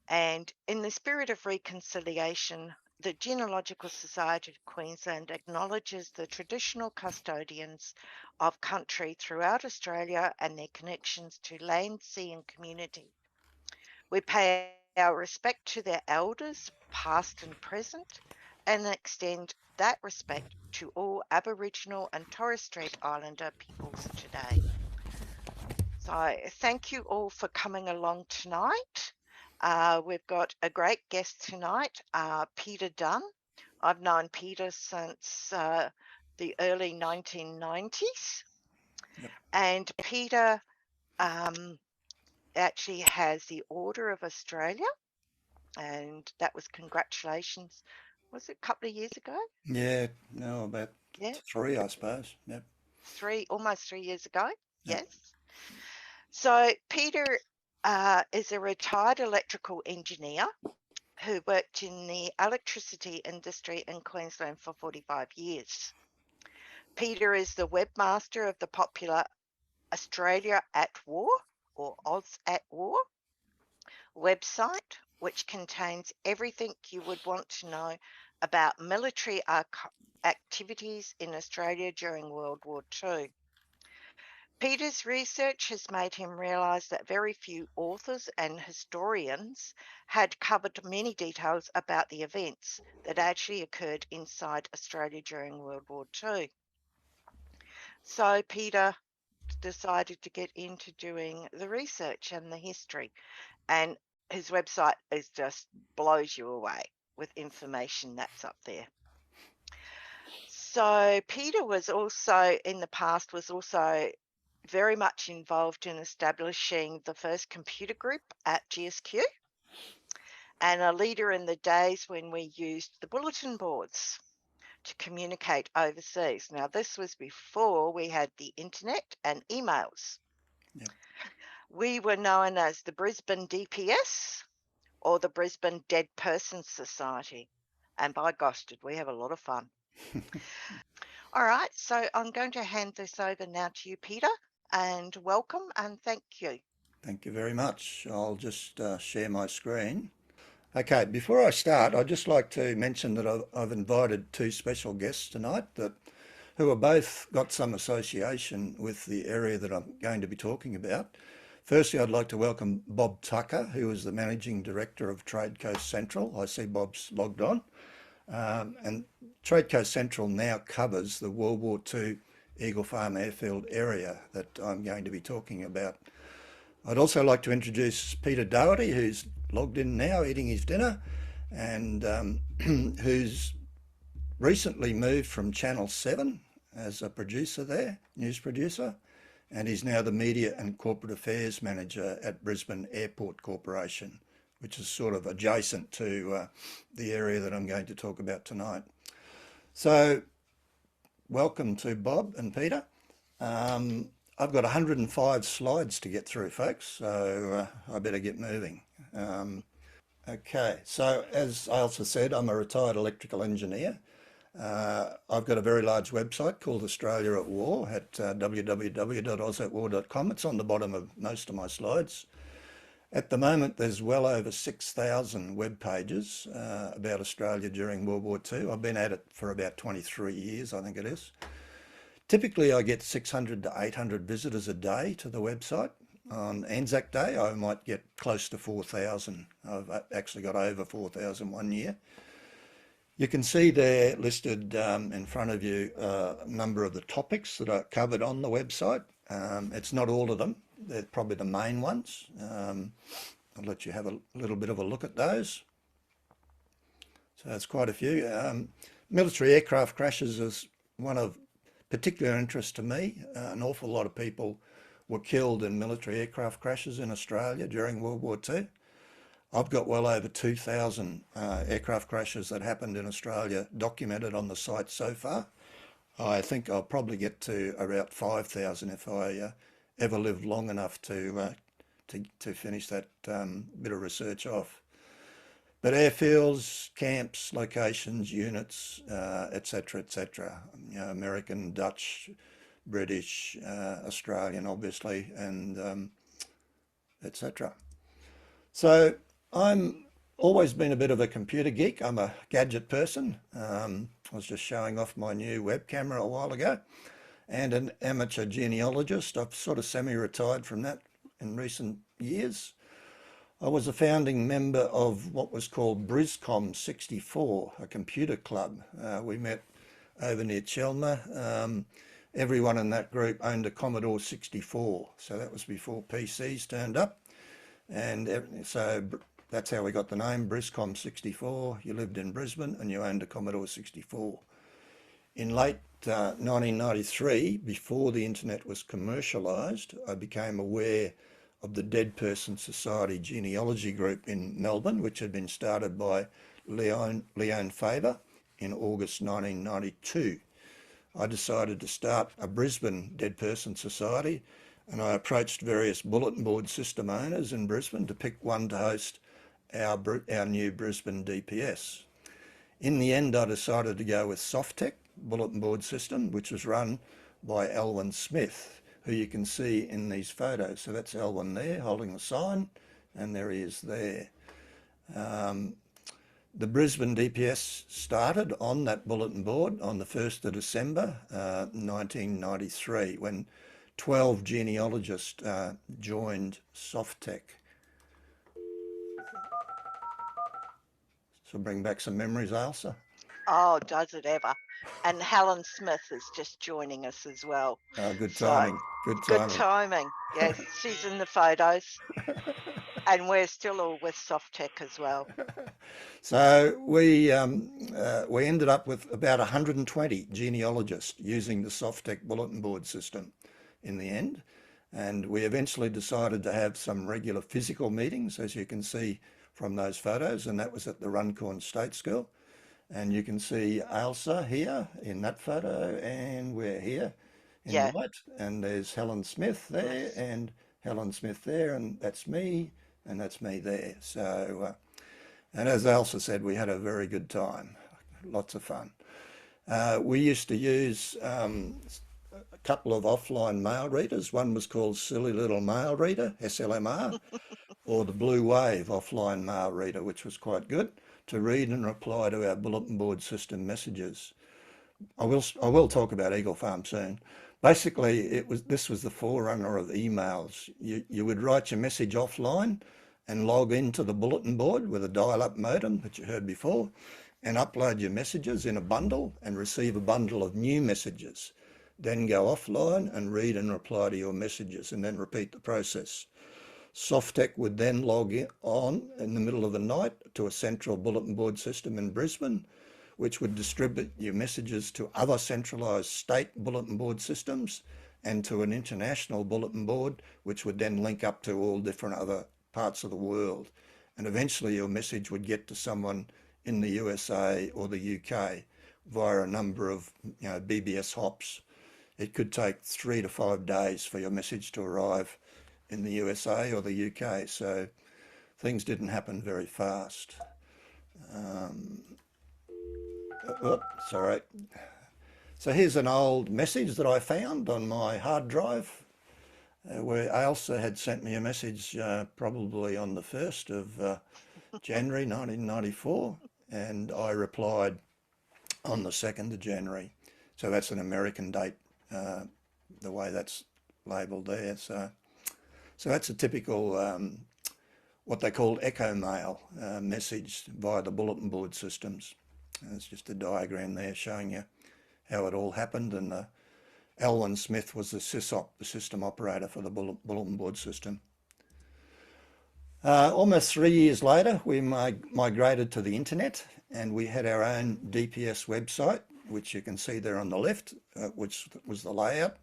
And in the spirit of reconciliation, the Genealogical Society of Queensland acknowledges the traditional custodians of country throughout Australia and their connections to land, sea, and community. We pay our respect to their elders, past and present, and extend that respect to all Aboriginal and Torres Strait Islander peoples today. So thank you all for coming along tonight. We've got a great guest tonight, Peter Dunn. I've known Peter since the early 1990s. Yep. And Peter actually has the Order of Australia, and that was congratulations. Was it a couple of years ago? Yeah, no, about Yeah, 3, I suppose. Yep. almost 3 years ago. Yep. Yes. So Peter is a retired electrical engineer who worked in the electricity industry in Queensland for 45 years. Peter is the webmaster of the popular Australia at War, or Oz at War, website, which contains everything you would want to know about military activities in Australia during World War II. Peter's research has made him realise that very few authors and historians had covered many details about the events that actually occurred inside Australia during World War II. So Peter decided to get into doing the research and the history, and his website is just blows you away with information that's up there. So Peter was also in the past very much involved in establishing the first computer group at GSQ, and a leader in the days when we used the bulletin boards to communicate overseas. Now, this was before we had the internet and emails. Yep. We were known as the Brisbane DPS or the Brisbane Dead Persons Society. And by gosh, did we have a lot of fun. All right, so I'm going to hand this over now to you, Peter, and welcome and thank you. Thank you very much. I'll just share my screen. Okay, before I start, I'd just like to mention that I've invited 2 special guests tonight who have both got some association with the area that I'm going to be talking about. Firstly, I'd like to welcome Bob Tucker, who is the Managing Director of Trade Coast Central. I see Bob's logged on. And Trade Coast Central now covers the World War II Eagle Farm Airfield area that I'm going to be talking about. I'd also like to introduce Peter Doherty, who's logged in now eating his dinner, and who's recently moved from Channel 7 as a producer there, news producer, and he's now the Media and Corporate Affairs Manager at Brisbane Airport Corporation, which is sort of adjacent to the area that I'm going to talk about tonight. So welcome to Bob and Peter. I've got 105 slides to get through, folks, so I better get moving. Okay, so as Ailsa said, I'm a retired electrical engineer. I've got a very large website called Australia at War at www.ozatwar.com. It's on the bottom of most of my slides. At the moment, there's well over 6,000 web pages about Australia during World War II. I've been at it for about 23 years, I think it is. Typically, I get 600 to 800 visitors a day to the website. On Anzac Day, I might get close to 4,000. I've actually got over 4,000 one year. You can see there listed in front of you a number of the topics that are covered on the website. It's not all of them. They're probably the main ones. I'll let you have a little bit of a look at those. So it's quite a few. Military aircraft crashes is one of particular interest to me. An awful lot of people were killed in military aircraft crashes in Australia during World War II. I've got well over 2,000 aircraft crashes that happened in Australia documented on the site so far. I think I'll probably get to about 5,000 if I ever live long enough to finish that bit of research off. But airfields, camps, locations, units, etc., etc. You know, American, Dutch, British, Australian, obviously, and etc. So I'm always been a bit of a computer geek. I'm a gadget person. I was just showing off my new web camera a while ago, and an amateur genealogist. I've sort of semi-retired from that in recent years. I was a founding member of what was called Briscom 64, a computer club. We met over near Chelmer. Everyone in that group owned a Commodore 64, so that was before PCs turned up. And so that's how we got the name, Briscom 64. You lived in Brisbane and you owned a Commodore 64. In late 1993, before the internet was commercialised, I became aware of the Dead Person Society genealogy group in Melbourne, which had been started by Leon Faber in August 1992. I decided to start a Brisbane Dead Person Society, and I approached various bulletin board system owners in Brisbane to pick one to host our new Brisbane DPS. In the end, I decided to go with Softtech bulletin board system, which was run by Elwyn Smith, who you can see in these photos. So that's Elwyn there holding the sign, and there he is there. The Brisbane DPS started on that bulletin board on the 1st of December 1993, when 12 genealogists joined Softtech. So bring back some memories, Ailsa. Oh, does it ever? And Helen Smith is just joining us as well. Good timing. Good timing. Good timing. Yes, she's in the photos. And we're still all with Softtech as well. So we ended up with about 120 genealogists using the Softtech bulletin board system in the end. And we eventually decided to have some regular physical meetings, as you can see from those photos, and that was at the Runcorn State School. And you can see Ailsa here in that photo, and we're here in white. And there's Helen Smith there, and Helen Smith there, and that's me there. So, and as Ailsa said, we had a very good time, lots of fun. We used to use a couple of offline mail readers. One was called Silly Little Mail Reader, SLMR, or the Blue Wave offline mail reader, which was quite good to read and reply to our bulletin board system messages. I will talk about Eagle Farm soon. Basically, this was the forerunner of emails. You would write your message offline and log into the bulletin board with a dial-up modem that you heard before, and upload your messages in a bundle and receive a bundle of new messages. Then go offline and read and reply to your messages, and then repeat the process. Softtech would then log on in the middle of the night to a central bulletin board system in Brisbane, which would distribute your messages to other centralised state bulletin board systems and to an international bulletin board, which would then link up to all different other parts of the world. And eventually your message would get to someone in the USA or the UK via a number of BBS hops. It could take 3 to 5 days for your message to arrive in the USA or the UK, so things didn't happen very fast. Sorry. So here's an old message that I found on my hard drive where Ailsa had sent me a message probably on the 1st of January 1994, and I replied on the 2nd of January. So that's an American date, the way that's labelled there. So that's a typical, what they call echo mail message via the bulletin board systems. And it's just a diagram there showing you how it all happened. And Elwyn Smith was the SysOp, the system operator for the bulletin board system. Almost 3 years later, we migrated to the internet, and we had our own DPS website, which you can see there on the left, which was the layout,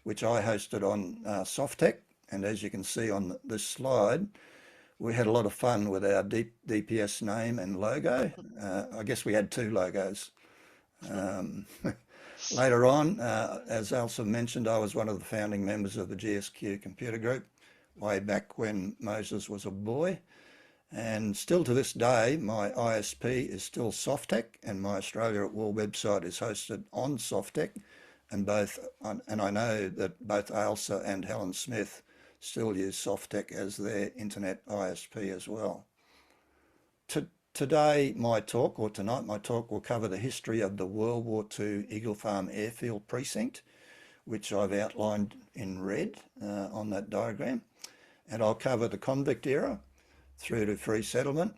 which I hosted on Softtech. And as you can see on this slide, we had a lot of fun with our DPS name and logo. I guess we had 2 logos. Later on, as Ailsa mentioned, I was one of the founding members of the GSQ computer group way back when Moses was a boy. And still to this day, my ISP is still Softtech, and my Australia at War website is hosted on Softtech. And I know that both Ailsa and Helen Smith still use Softtech as their internet ISP as well. Today, my talk, or tonight, my talk will cover the history of the World War II Eagle Farm Airfield Precinct, which I've outlined in red on that diagram. And I'll cover the convict era through to free settlement,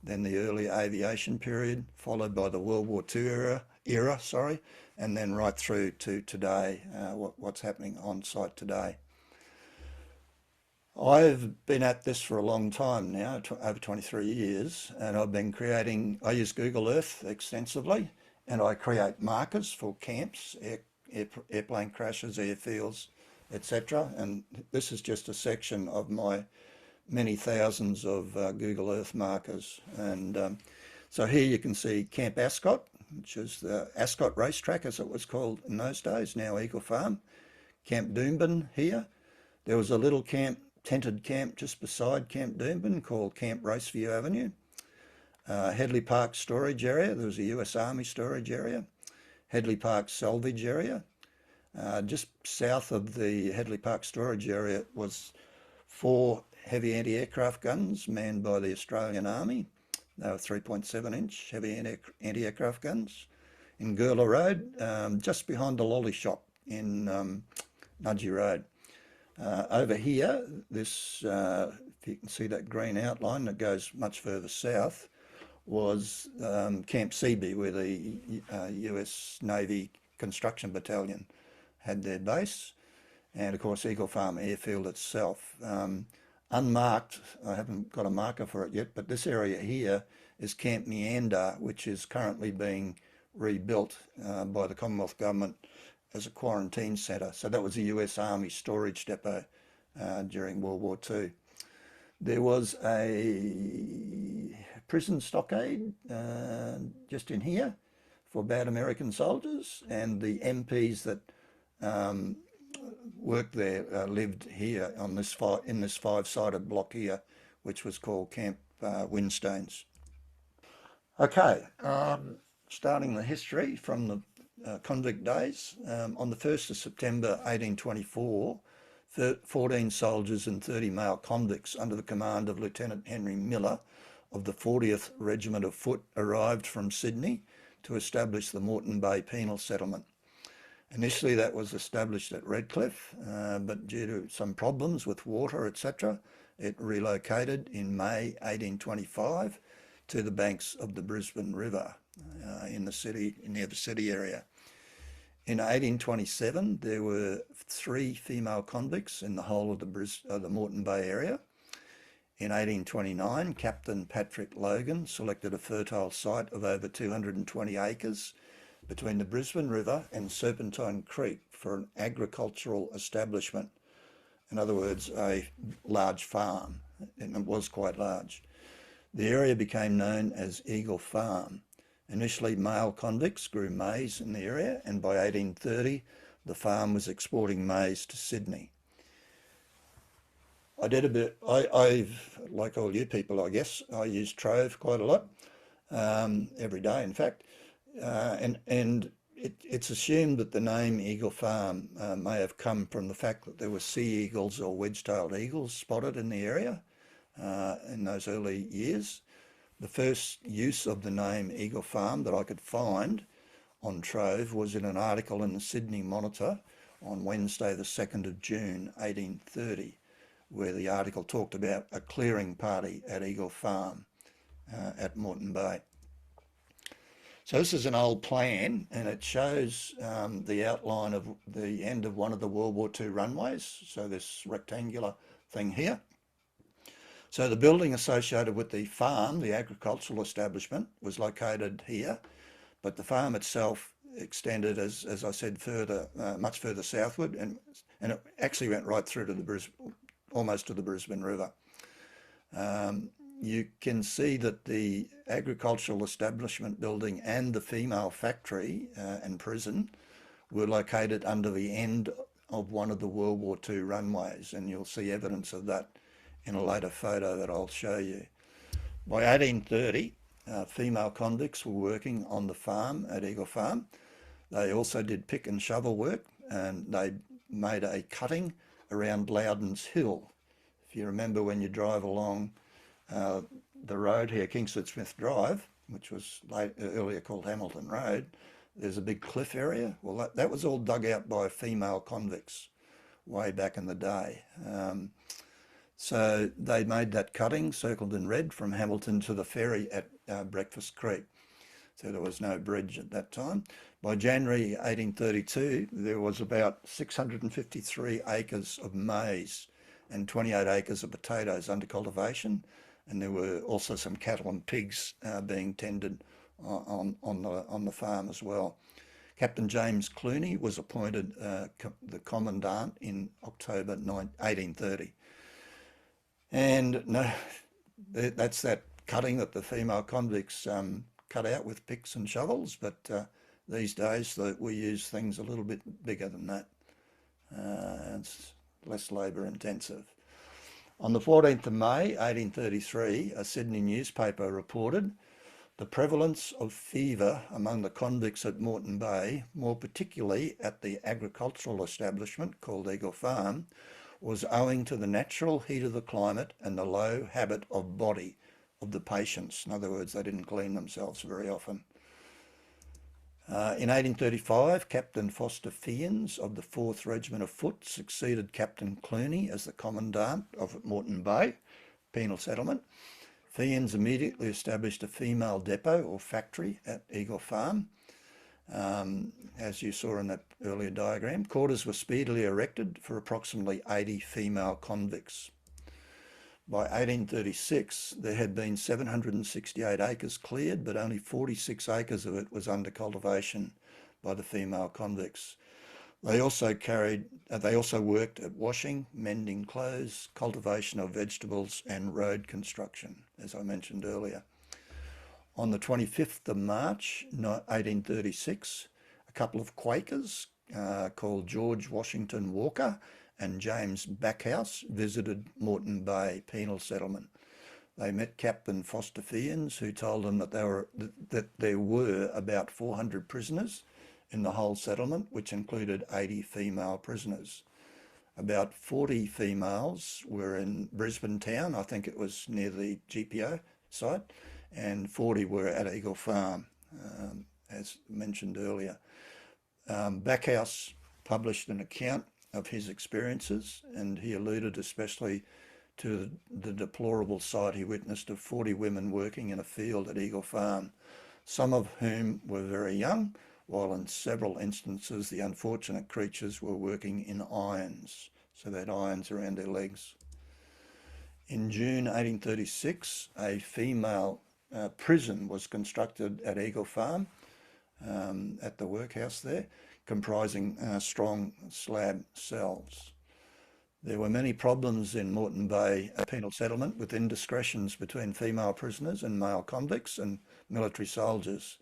then the early aviation period, followed by the World War II era, and then right through to today, what's happening on site today. I've been at this for a long time now, over 23 years, and I've been I use Google Earth extensively, and I create markers for camps, airplane crashes, airfields, etc. And this is just a section of my many thousands of Google Earth markers. And so here you can see Camp Ascot, which is the Ascot racetrack as it was called in those days, now Eagle Farm. Camp Doomben here. There was a little tented camp just beside Camp Doomben called Camp Raceview Avenue. Headley Park storage area, there was a US Army storage area. Headley Park salvage area. Just south of the Headley Park storage area was 4 heavy anti-aircraft guns manned by the Australian Army. They were 3.7-inch heavy anti-aircraft guns. In Gurla Road, just behind the lolly shop in Nudgee Road. Over here, this, if you can see that green outline that goes much further south, was Camp Seaby, where the US Navy Construction Battalion had their base, and of course Eagle Farm Airfield itself. Unmarked, I haven't got a marker for it yet, but this area here is Camp Meander, which is currently being rebuilt by the Commonwealth Government as a quarantine centre. So that was a US Army storage depot during World War II. There was a prison stockade just in here for bad American soldiers, and the MPs that worked there lived here on this in this 5-sided block here, which was called Camp Windstones. Okay, starting the history from the Convict Days. On the 1st of September 1824, 14 soldiers and 30 male convicts under the command of Lieutenant Henry Miller of the 40th Regiment of Foot arrived from Sydney to establish the Moreton Bay Penal Settlement. Initially that was established at Redcliffe, but due to some problems with water, etc., it relocated in May 1825 to the banks of the Brisbane River in the city, near the city area. In 1827, there were 3 female convicts in the whole of the Moreton Bay area. In 1829, Captain Patrick Logan selected a fertile site of over 220 acres between the Brisbane River and Serpentine Creek for an agricultural establishment. In other words, a large farm, and it was quite large. The area became known as Eagle Farm. Initially, male convicts grew maize in the area, and by 1830, the farm was exporting maize to Sydney. I did a bit, like all you people, I guess, I use Trove quite a lot, every day, in fact, and it's assumed that the name Eagle Farm may have come from the fact that there were sea eagles or wedge-tailed eagles spotted in the area in those early years. The first use of the name Eagle Farm that I could find on Trove was in an article in the Sydney Monitor on Wednesday the 2nd of June 1830, where the article talked about a clearing party at Eagle Farm at Moreton Bay. So this is an old plan, and it shows the outline of the end of one of the World War II runways, so this rectangular thing here. So the building associated with the farm, the agricultural establishment, was located here, but the farm itself extended, as I said, further, much further southward, and it actually went right through to almost to the Brisbane River. You can see that the agricultural establishment building and the female factory and prison were located under the end of one of the World War II runways, and you'll see evidence of that in a later photo that I'll show you. By 1830, female convicts were working on the farm at Eagle Farm. They also did pick and shovel work, and they made a cutting around Loudon's Hill. If you remember, when you drive along the road here, Kingsford Smith Drive, which was earlier called Hamilton Road, there's a big cliff area. Well, that was all dug out by female convicts way back in the day. So they made that cutting, circled in red, from Hamilton to the ferry at Breakfast Creek. So there was no bridge at that time. By January 1832, there was about 653 acres of maize and 28 acres of potatoes under cultivation, and there were also some cattle and pigs being tended on the farm as well. Captain James Clooney was appointed the commandant in October 1830. And no, that's that cutting that the female convicts cut out with picks and shovels, but these days we use things a little bit bigger than that. It's less labour intensive. On the 14th of May 1833, a Sydney newspaper reported the prevalence of fever among the convicts at Moreton Bay, more particularly at the agricultural establishment called Eagle Farm, was owing to the natural heat of the climate and the low habit of body of the patients. In other words, they didn't clean themselves very often. In 1835, Captain Foster Fiennes of the 4th Regiment of Foot succeeded Captain Clooney as the commandant of Moreton Bay penal settlement. Fiennes immediately established a female depot or factory at Eagle Farm. As you saw in that earlier diagram, quarters were speedily erected for approximately 80 female convicts. By 1836, there had been 768 acres cleared, but only 46 acres of it was under cultivation by the female convicts. They also worked at washing, mending clothes, cultivation of vegetables, and road construction, as I mentioned earlier. On the 25th of March 1836, a couple of Quakers called George Washington Walker and James Backhouse visited Moreton Bay penal settlement. They met Captain Foster Fiennes, who told them that there were about 400 prisoners in the whole settlement, which included 80 female prisoners. About 40 females were in Brisbane town, I think it was near the GPO site, and 40 were at Eagle Farm, as mentioned earlier. Backhouse published an account of his experiences, and he alluded especially to the deplorable sight he witnessed of 40 women working in a field at Eagle Farm, some of whom were very young, while in several instances the unfortunate creatures were working in irons, so they had irons around their legs. In June 1836, a female prison was constructed at Eagle Farm, at the workhouse there, comprising strong slab cells. There were many problems in Moreton Bay penal settlement with indiscretions between female prisoners and male convicts and military soldiers.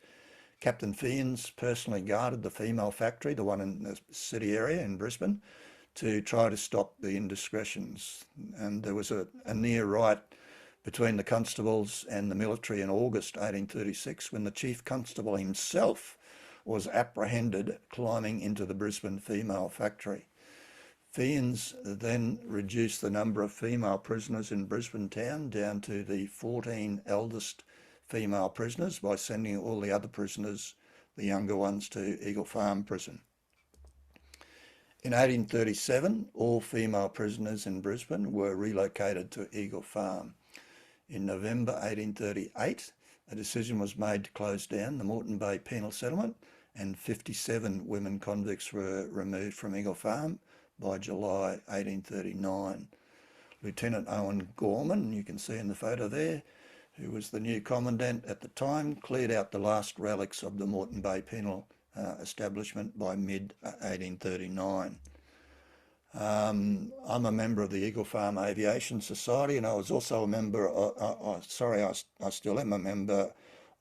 Captain Fiennes personally guarded the female factory, the one in the city area in Brisbane, to try to stop the indiscretions. And there was a near riot between the constables and the military in August 1836 when the chief constable himself was apprehended climbing into the Brisbane female factory. Fiennes then reduced the number of female prisoners in Brisbane town down to the 14 eldest female prisoners by sending all the other prisoners, the younger ones, to Eagle Farm prison. In 1837, all female prisoners in Brisbane were relocated to Eagle Farm. In November 1838, a decision was made to close down the Moreton Bay penal settlement, and 57 women convicts were removed from Eagle Farm by July 1839. Lieutenant Owen Gorman, you can see in the photo there, who was the new commandant at the time, cleared out the last relics of the Moreton Bay penal establishment by mid-1839. I'm a member of the Eagle Farm Aviation Society, and I was also a member, I still am a member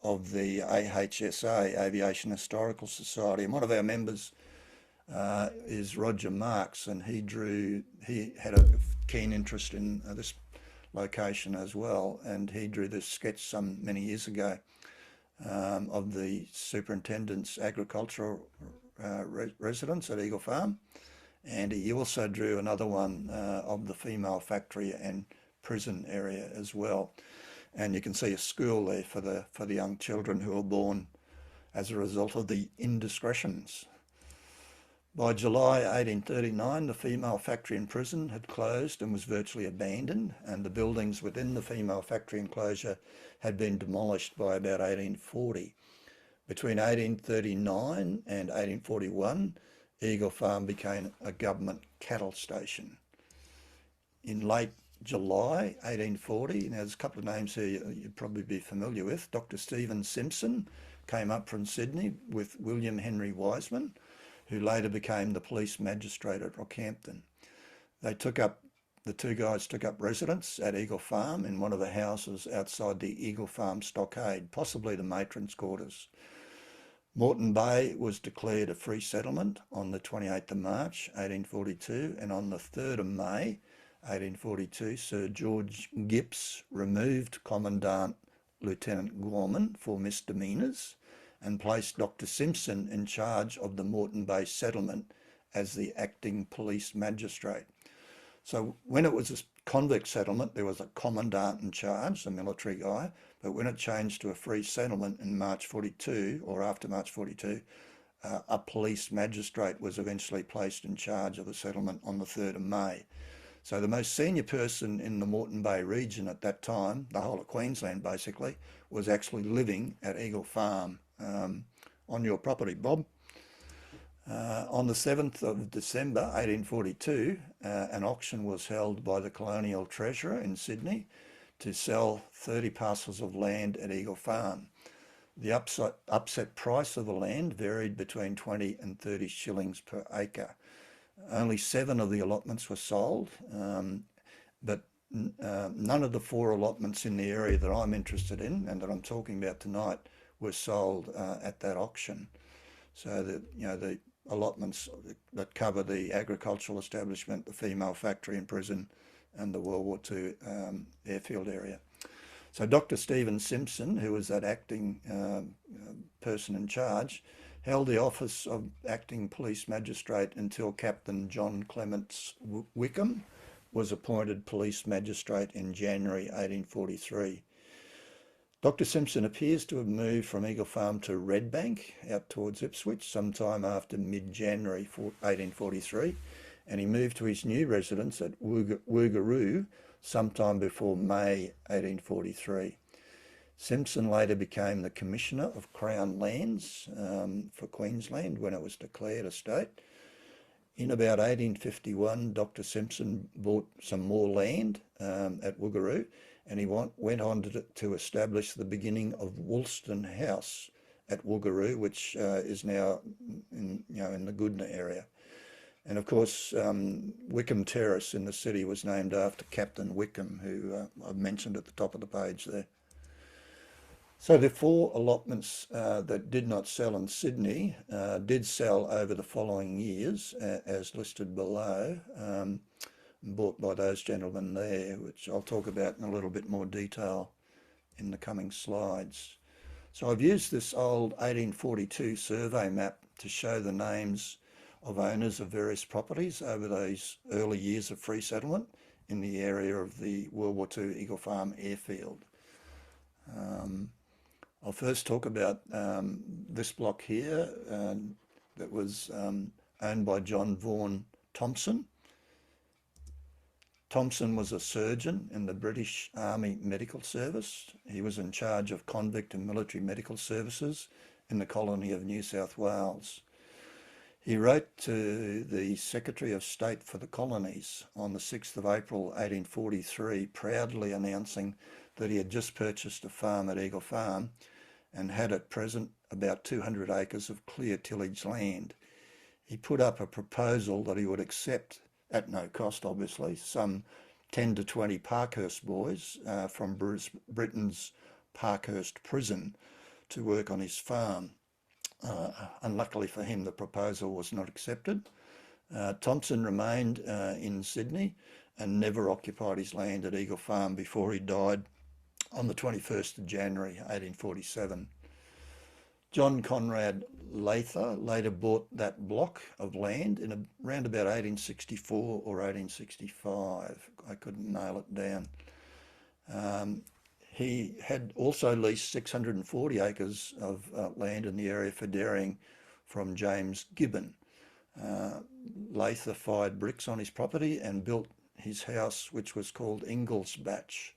of the AHSA, Aviation Historical Society, and one of our members is Roger Marks, and he had a keen interest in this location as well, and he drew this sketch many years ago of the superintendent's agricultural residence at Eagle Farm, and he also drew another one of the female factory and prison area as well. and you can see a school there for the young children who were born as a result of the indiscretions. By July 1839, the female factory and prison had closed and was virtually abandoned, and the buildings within the female factory enclosure had been demolished by about 1840. Between 1839 and 1841, Eagle Farm became a government cattle station. In late July 1840, now there's a couple of names here you'd probably be familiar with. Dr. Stephen Simpson came up from Sydney with William Henry Wiseman, who later became the police magistrate at Rockhampton. The two guys took up residence at Eagle Farm in one of the houses outside the Eagle Farm stockade, possibly the matron's quarters. Moreton Bay was declared a free settlement on the 28th of March 1842, and on the 3rd of May 1842, Sir George Gipps removed Commandant Lieutenant Gorman for misdemeanours and placed Dr. Simpson in charge of the Moreton Bay settlement as the acting police magistrate. So when it was a convict settlement, there was a commandant in charge, a military guy, but when it changed to a free settlement in March 42, or after March 42, a police magistrate was eventually placed in charge of the settlement on the 3rd of May. So the most senior person in the Moreton Bay region at that time, the whole of Queensland basically, was actually living at Eagle Farm on your property, Bob. On the 7th of December 1842, an auction was held by the Colonial Treasurer in Sydney to sell 30 parcels of land at Eagle Farm. The upset price of the land varied between 20 and 30 shillings per acre. Only 7 of the allotments were sold, but none of the 4 allotments in the area that I'm interested in and that I'm talking about tonight were sold at that auction. So the allotments that cover the agricultural establishment, the female factory and prison, and the World War II airfield area. So Dr. Stephen Simpson, who was that acting person in charge, held the office of acting police magistrate until Captain John Clements Wickham was appointed police magistrate in January 1843. Dr. Simpson appears to have moved from Eagle Farm to Redbank out towards Ipswich sometime after mid-January 1843, and he moved to his new residence at Woogaroo sometime before May 1843. Simpson later became the Commissioner of Crown Lands for Queensland when it was declared a state. In about 1851, Dr. Simpson bought some more land at Woogaroo, and he went on to establish the beginning of Woolston House at Woogaroo, which is now in the Goodna area. And of course, Wickham Terrace in the city was named after Captain Wickham, who I've mentioned at the top of the page there. So the 4 allotments that did not sell in Sydney did sell over the following years, as listed below, bought by those gentlemen there, which I'll talk about in a little bit more detail in the coming slides. So I've used this old 1842 survey map to show the names of owners of various properties over those early years of free settlement in the area of the World War II Eagle Farm airfield. I'll first talk about this block here that was owned by John Vaughan Thompson. Thompson was a surgeon in the British Army Medical Service. He was in charge of convict and military medical services in the colony of New South Wales. He wrote to the Secretary of State for the Colonies on the 6th of April 1843, proudly announcing that he had just purchased a farm at Eagle Farm and had at present about 200 acres of clear tillage land. He put up a proposal that he would accept, at no cost obviously, some 10 to 20 Parkhurst boys from Britain's Parkhurst prison to work on his farm. Unluckily for him, the proposal was not accepted. Thompson remained in Sydney and never occupied his land at Eagle Farm before he died on the 21st of January 1847. John Conrad Lather later bought that block of land in around about 1864 or 1865. I couldn't nail it down. He had also leased 640 acres of land in the area for dairying from James Gibbon. Lather fired bricks on his property and built his house, which was called Ingles Batch.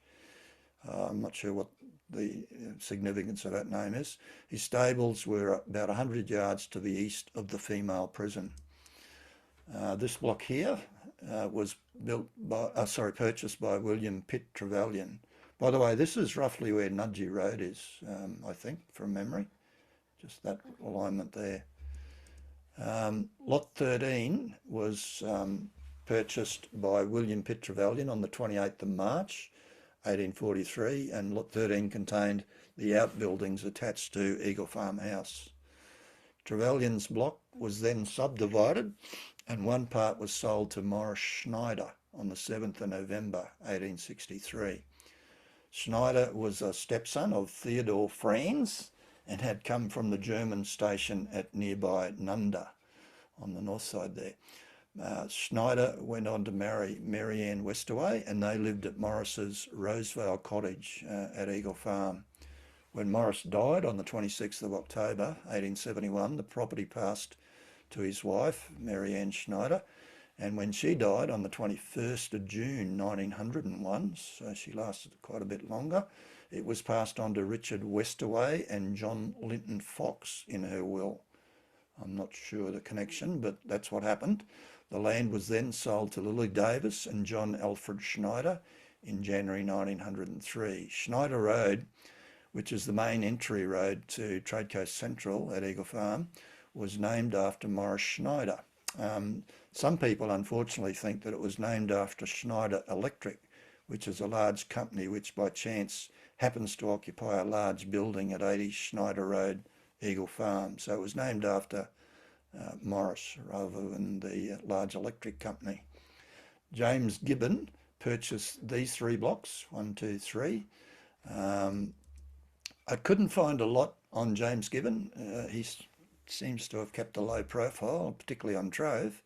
I'm not sure what the significance of that name is. His stables were about 100 yards to the east of the female prison. This block here was purchased by William Pitt Trevelyan. By the way, this is roughly where Nudgee Road is, I think, from memory. Just that alignment there. Lot 13 was purchased by William Pitt Trevelyan on the 28th of March 1843, and Lot 13 contained the outbuildings attached to Eagle Farm House. Trevelyan's block was then subdivided, and one part was sold to Morris Schneider on the 7th of November 1863. Schneider was a stepson of Theodore Franz and had come from the German station at nearby Nunda on the north side there. Schneider went on to marry Mary Ann Westaway, and they lived at Morris's Rosevale Cottage at Eagle Farm. When Morris died on the 26th of October 1871, the property passed to his wife, Mary Ann Schneider, and when she died on the 21st of June 1901, so she lasted quite a bit longer, it was passed on to Richard Westaway and John Linton Fox in her will. I'm not sure the connection, but that's what happened. The land was then sold to Lily Davis and John Alfred Schneider in January 1903. Schneider Road, which is the main entry road to Trade Coast Central at Eagle Farm, was named after Morris Schneider. Some people unfortunately think that it was named after Schneider Electric, which is a large company which by chance happens to occupy a large building at 80 Schneider Road, Eagle Farm. So it was named after Morris rather than the large electric company. James Gibbon purchased these 3 blocks, 1, 2, 3. I couldn't find a lot on James Gibbon. He seems to have kept a low profile, particularly on Trove.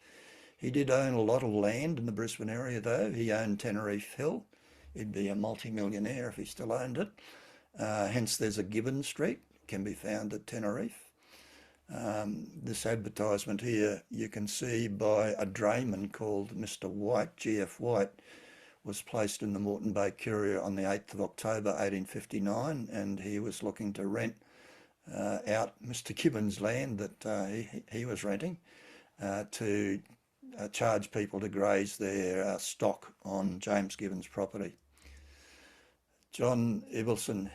He did own a lot of land in the Brisbane area though. He owned Tenerife Hill. He'd be a multi-millionaire if he still owned it. Hence there's a Gibbon Street, can be found at Tenerife. This advertisement here you can see by a drayman called Mr. White, G.F. White, was placed in the Moreton Bay Courier on the 8th of October 1859, and he was looking to rent out Mr. Gibbon's land that he was renting to charge people to graze their stock on James Gibbon's property. John Ibbelson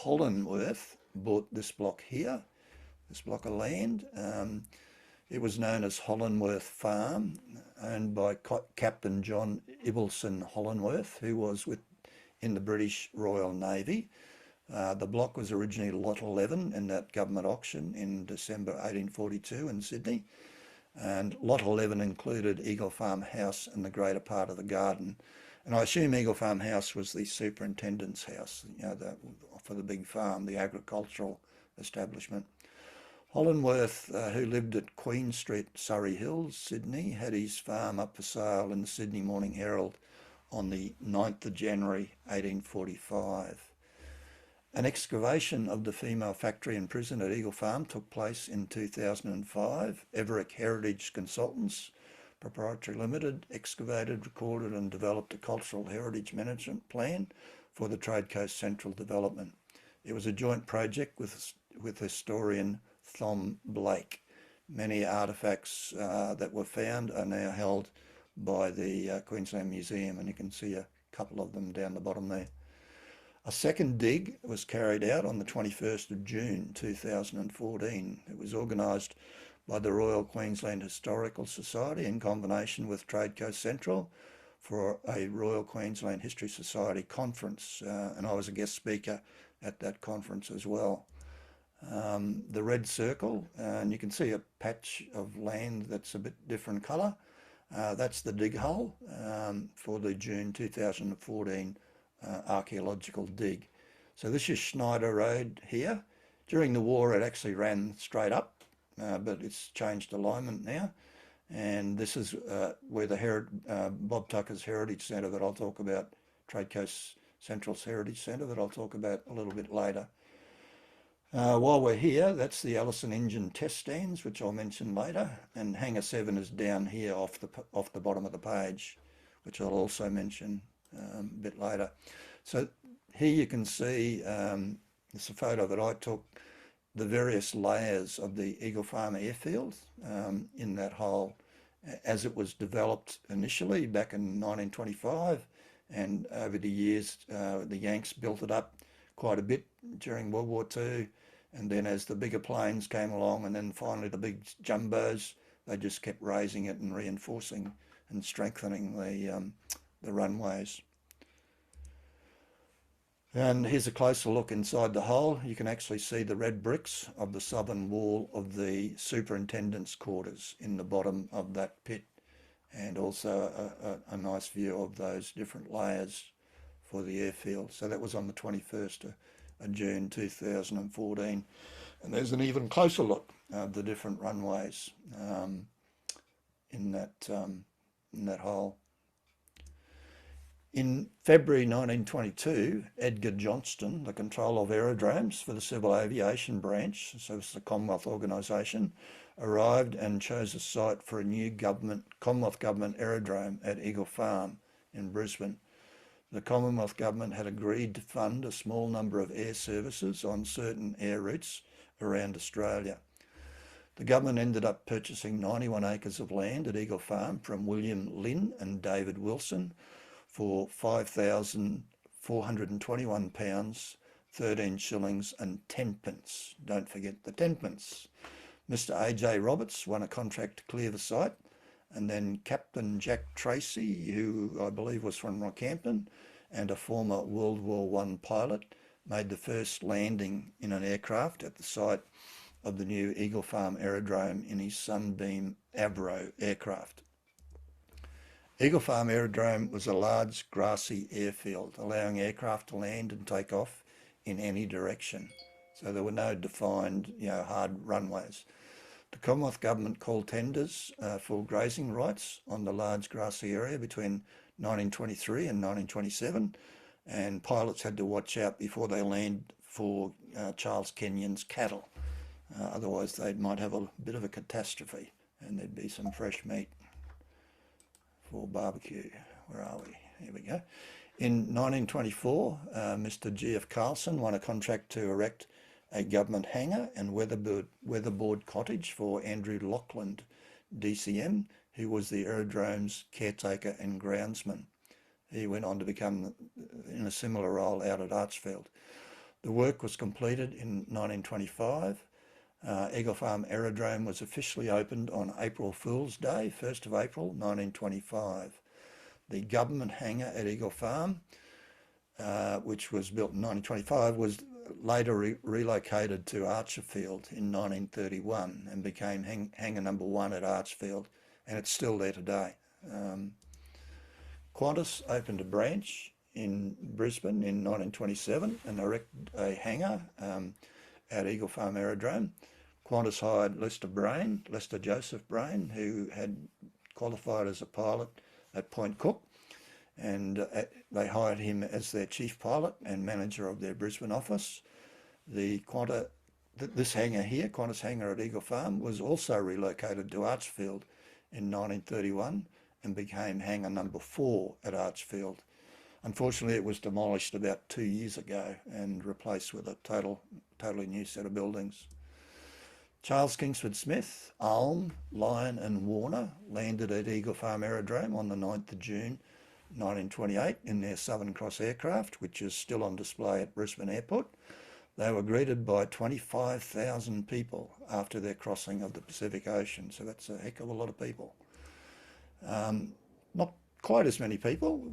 Hollenworth bought this block here, this block of land. It was known as Hollenworth Farm, owned by Captain John Ibbelson Hollenworth, who was in the British Royal Navy. The block was originally Lot 11 in that government auction in December 1842 in Sydney. And Lot 11 included Eagle Farm House and the greater part of the garden. And I assume Eagle Farm House was the superintendent's house, for the big farm, the agricultural establishment. Hollenworth, who lived at Queen Street, Surrey Hills, Sydney, had his farm up for sale in the Sydney Morning Herald on the 9th of January 1845. An excavation of the female factory and prison at Eagle Farm took place in 2005. Everick Heritage Consultants Proprietary Limited excavated, recorded and developed a cultural heritage management plan for the Trade Coast Central development. It was a joint project with historian Thom Blake. Many artefacts that were found are now held by the Queensland Museum, and you can see a couple of them down the bottom there. A second dig was carried out on the 21st of June 2014. It was organised by the Royal Queensland Historical Society in combination with Trade Coast Central for a Royal Queensland History Society conference, and I was a guest speaker at that conference as well. The red circle, and you can see a patch of land that's a bit different colour. That's the dig hole for the June 2014 Archaeological Dig. So this is Schneider Road here. During the war it actually ran straight up, but it's changed alignment now. And this is where the Bob Tucker's Heritage Centre that I'll talk about, Trade Coast Central's Heritage Centre that I'll talk about a little bit later. While we're here, that's the Allison engine test stands, which I'll mention later, and Hangar 7 is down here off the bottom of the page, which I'll also mention a bit later. So here you can see, it's a photo that I took, the various layers of the Eagle Farm Airfield in that hole as it was developed initially back in 1925, and over the years the Yanks built it up quite a bit during World War II, and then as the bigger planes came along and then finally the big jumbos, they just kept raising it and reinforcing and strengthening the runways. And here's a closer look inside the hole. You can actually see the red bricks of the southern wall of the superintendent's quarters in the bottom of that pit, and also a nice view of those different layers for the airfield. So that was on the 21st of June 2014. And there's an even closer look of the different runways in that hole. In February 1922, Edgar Johnston, the controller of aerodromes for the Civil Aviation Branch, so it's the Commonwealth organisation, arrived and chose a site for a new Commonwealth Government aerodrome at Eagle Farm in Brisbane. The Commonwealth Government had agreed to fund a small number of air services on certain air routes around Australia. The government ended up purchasing 91 acres of land at Eagle Farm from William Lynn and David Wilson for £5,421, 13 shillings and 10 pence. Don't forget the 10 pence. Mr. A.J. Roberts won a contract to clear the site, and then Captain Jack Tracy, who I believe was from Rockhampton and a former World War I pilot, made the first landing in an aircraft at the site of the new Eagle Farm Aerodrome in his Sunbeam Avro aircraft. Eagle Farm Aerodrome was a large grassy airfield, allowing aircraft to land and take off in any direction. So there were no defined, hard runways. The Commonwealth Government called tenders for grazing rights on the large grassy area between 1923 and 1927, and pilots had to watch out before they land for Charles Kenyon's cattle. Otherwise they might have a bit of a catastrophe and there'd be some fresh meat for barbecue. Where are we? Here we go. In 1924, Mr. G.F. Carlson won a contract to erect a government hangar and weatherboard cottage for Andrew Lockland, DCM, who was the aerodrome's caretaker and groundsman. He went on to become in a similar role out at Archaefield. The work was completed in 1925. Eagle Farm Aerodrome was officially opened on April Fool's Day, 1st of April 1925. The government hangar at Eagle Farm, which was built in 1925, was later relocated to Archaefield in 1931 and became hangar number 1 at Archaefield, and it's still there today. Qantas opened a branch in Brisbane in 1927 and erected a hangar at Eagle Farm Aerodrome. Qantas hired Lester Joseph Brain, who had qualified as a pilot at Point Cook, and they hired him as their chief pilot and manager of their Brisbane office. This hangar here, Qantas hangar at Eagle Farm, was also relocated to Archaefield in 1931 and became hangar number 4 at Archaefield. Unfortunately, it was demolished about 2 years ago and replaced with a totally new set of buildings. Charles Kingsford Smith, Ulm, Lyon and Warner landed at Eagle Farm Aerodrome on the 9th of June 1928 in their Southern Cross aircraft, which is still on display at Brisbane Airport. They were greeted by 25,000 people after their crossing of the Pacific Ocean, so that's a heck of a lot of people. Not quite as many people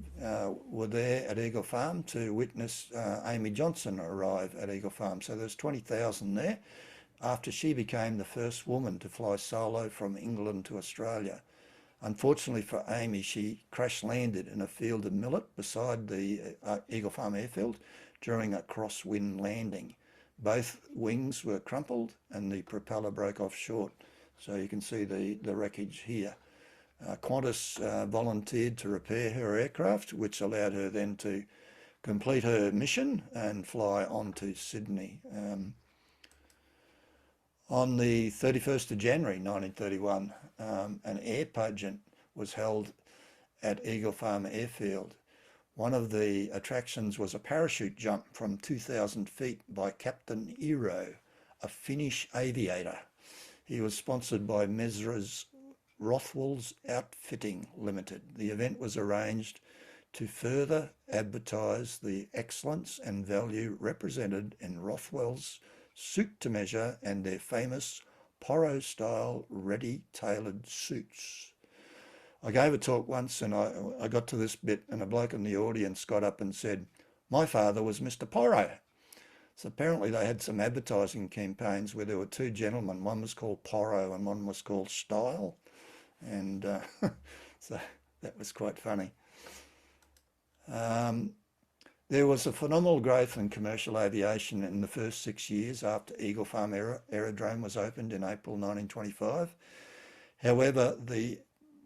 were there at Eagle Farm to witness Amy Johnson arrive at Eagle Farm. So there's 20,000 there after she became the first woman to fly solo from England to Australia. Unfortunately for Amy, she crash landed in a field of millet beside the Eagle Farm airfield during a crosswind landing. Both wings were crumpled and the propeller broke off short. So you can see the wreckage here. Qantas volunteered to repair her aircraft, which allowed her then to complete her mission and fly on to Sydney. On the 31st of January 1931, an air pageant was held at Eagle Farm Airfield. One of the attractions was a parachute jump from 2,000 feet by Captain Eero, a Finnish aviator. He was sponsored by Messrs. Rothwell's Outfitting Limited. The event was arranged to further advertise the excellence and value represented in Rothwell's suit to measure and their famous Poro-style ready-tailored suits. I gave a talk once and I got to this bit and a bloke in the audience got up and said, "My father was Mr. Poro." So apparently they had some advertising campaigns where there were two gentlemen. One was called Poro and one was called Style. And so that was quite funny. There was a phenomenal growth in commercial aviation in the first 6 years after Eagle Farm Aerodrome was opened in April 1925. However, the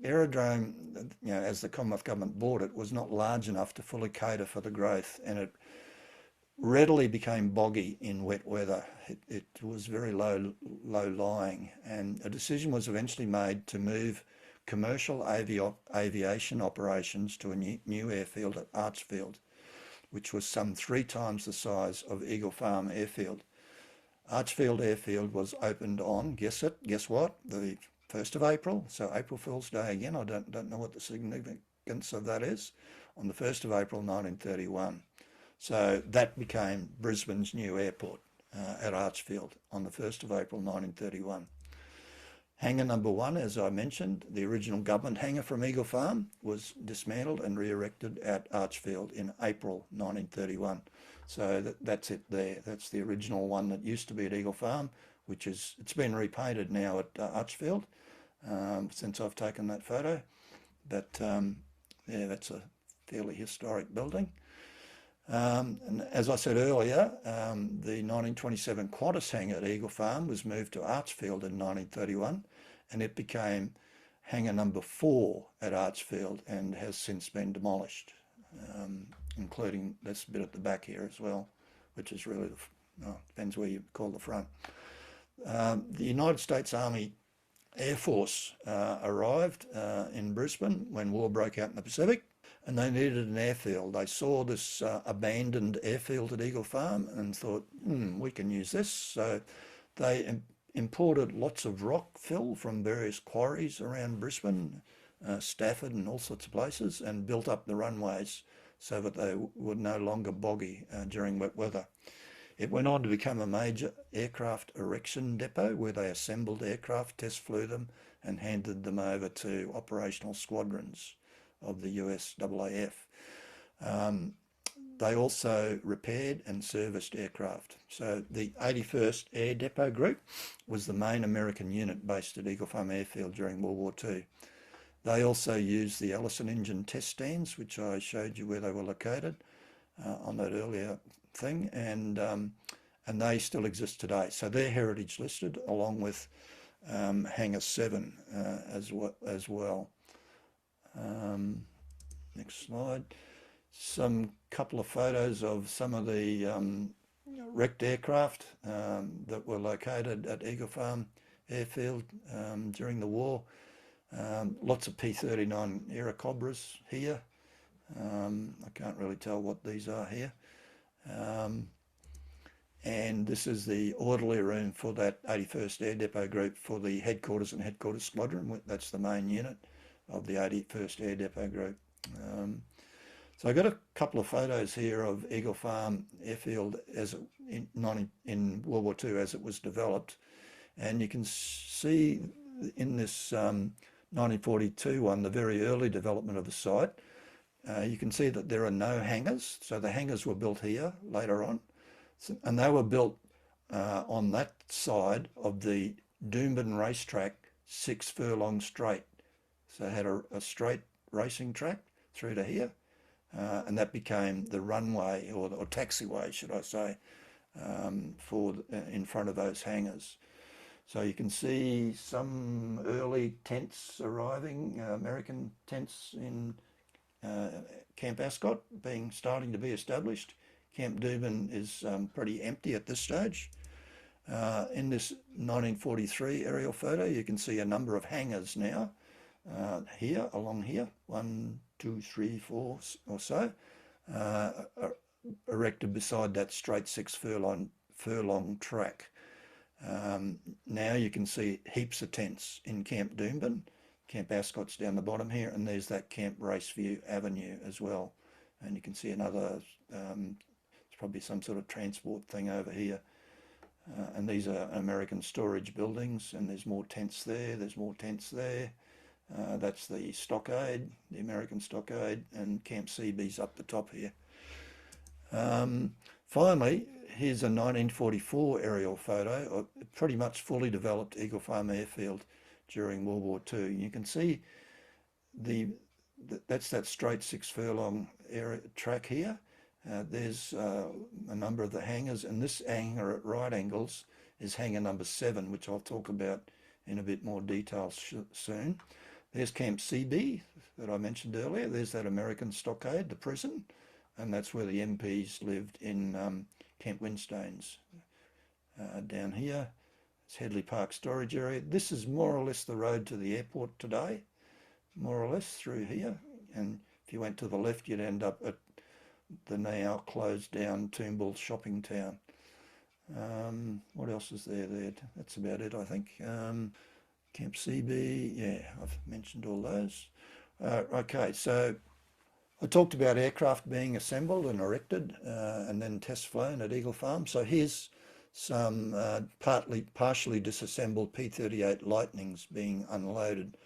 aerodrome, as the Commonwealth Government bought it, was not large enough to fully cater for the growth, and it readily became boggy in wet weather. It was very low lying, and a decision was eventually made to move commercial aviation operations to a new airfield at Archaefield, which was some 3 times the size of Eagle Farm Airfield. Archaefield Airfield was opened on, guess what, the 1st of April, so April Fool's Day again. I don't know what the significance of that is, on the 1st of April 1931. So that became Brisbane's new airport at Archaefield on the 1st of April 1931. Hangar number 1, as I mentioned, the original government hangar from Eagle Farm, was dismantled and re-erected at Archaefield in April 1931. So that's it there. That's the original one that used to be at Eagle Farm, it's been repainted now at Archaefield since I've taken that photo. But yeah, that's a fairly historic building. And as I said earlier, the 1927 Qantas hangar at Eagle Farm was moved to Archaefield in 1931, and it became hangar number 4 at Archaefield and has since been demolished, including this bit at the back here as well, which is really, depends where you call the front. The United States Army Air Force arrived in Brisbane when war broke out in the Pacific, and they needed an airfield. They saw this abandoned airfield at Eagle Farm and thought, we can use this. So they imported lots of rock fill from various quarries around Brisbane, Stafford and all sorts of places, and built up the runways so that they were no longer boggy during wet weather. It went on to become a major aircraft erection depot where they assembled aircraft, test flew them and handed them over to operational squadrons of the USAAF. They also repaired and serviced aircraft. So the 81st Air Depot Group was the main American unit based at Eagle Farm Airfield during World War II. They also used the Ellison engine test stands, which I showed you where they were located on that earlier thing, and they still exist today. So they're heritage listed along with Hangar 7 as well. Next slide. Some couple of photos of some of the wrecked aircraft that were located at Eagle Farm Airfield during the war. Lots of P-39 Airacobras here. I can't really tell what these are here. And this is the orderly room for that 81st Air Depot Group for the headquarters and headquarters squadron. That's the main unit of the 81st Air Depot Group. So I got a couple of photos here of Eagle Farm Airfield as in World War II as it was developed, and you can see in this 1942 one, the very early development of the site. You can see that there are no hangars, so the hangars were built here later on, and they were built on that side of the Doomben racetrack 6 furlongs straight. So it had a straight racing track through to here, and that became the runway or taxiway, should I say, for in front of those hangars. So you can see some early tents arriving, American tents in Camp Ascot starting to be established. Camp Dubin is pretty empty at this stage. In this 1943 aerial photo, you can see a number of hangars now. Along here, 1, 2, 3, 4 or so, erected beside that straight 6 furlong track. Now you can see heaps of tents in Camp Dubin. Camp Ascot's down the bottom here, and there's that Camp Raceview Avenue as well. And you can see another, it's probably some sort of transport thing over here. And these are American storage buildings, and there's more tents there, there's more tents there. That's the stockade, the American stockade, and Camp CB's up the top here. Finally, here's a 1944 aerial photo of pretty much fully developed Eagle Farm Airfield during World War II. You can see that's that straight 6 furlong track here. There's a number of the hangars, and this hangar at right angles is hangar number 7, which I'll talk about in a bit more detail soon. There's Camp CB that I mentioned earlier. There's that American stockade, the prison, and that's where the MPs lived in Camp Winstains. Down here, it's Headley Park storage area. This is more or less the road to the airport today, more or less through here. And if you went to the left, you'd end up at the now closed down Toombul shopping town. What else is there? That's about it, I think. Camp CB, yeah, I've mentioned all those. Okay, so I talked about aircraft being assembled and erected and then test flown at Eagle Farm. So here's some partially disassembled P-38 Lightnings being unloaded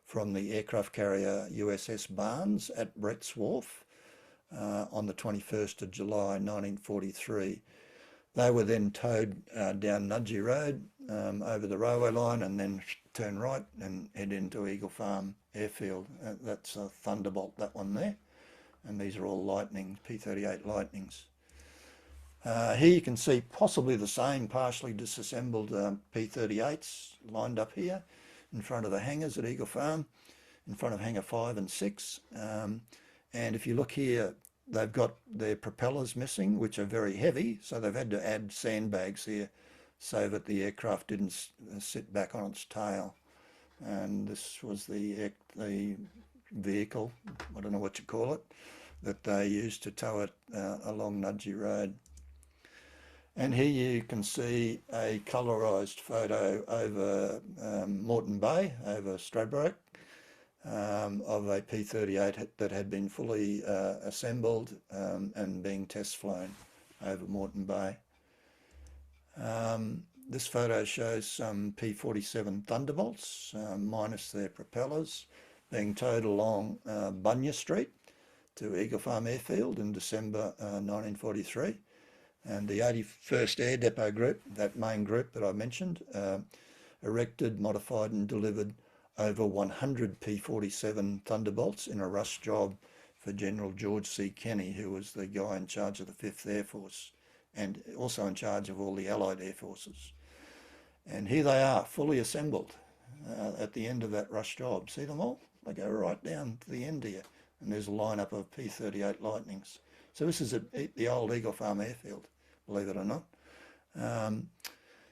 from the aircraft carrier USS Barnes at Brett's Wharf on the 21st of July 1943. They were then towed down Nudgee Road over the railway line and then turn right and head into Eagle Farm Airfield. That's a Thunderbolt, that one there. And these are all Lightnings, P-38 Lightnings. Here you can see possibly the same partially disassembled P-38s lined up here in front of the hangars at Eagle Farm, in front of hangar 5 and 6. And if you look here, they've got their propellers missing, which are very heavy, so they've had to add sandbags here so that the aircraft didn't sit back on its tail. And this was the vehicle, I don't know what you call it, that they used to tow it along Nudgee Road. And here you can see a colourised photo over Moreton Bay, over Stradbroke, of a P-38 that had been fully assembled and being test flown over Moreton Bay. This photo shows some P-47 Thunderbolts, minus their propellers, being towed along Bunya Street to Eagle Farm Airfield in December 1943. And the 81st Air Depot Group, that main group that I mentioned, erected, modified and delivered over 100 P-47 Thunderbolts in a rush job for General George C. Kenney, who was the guy in charge of the 5th Air Force and also in charge of all the Allied Air Forces. And here they are, fully assembled at the end of that rush job. See them all? They go right down to the end here. And there's a lineup of P-38 Lightnings. So this is the old Eagle Farm Airfield, believe it or not.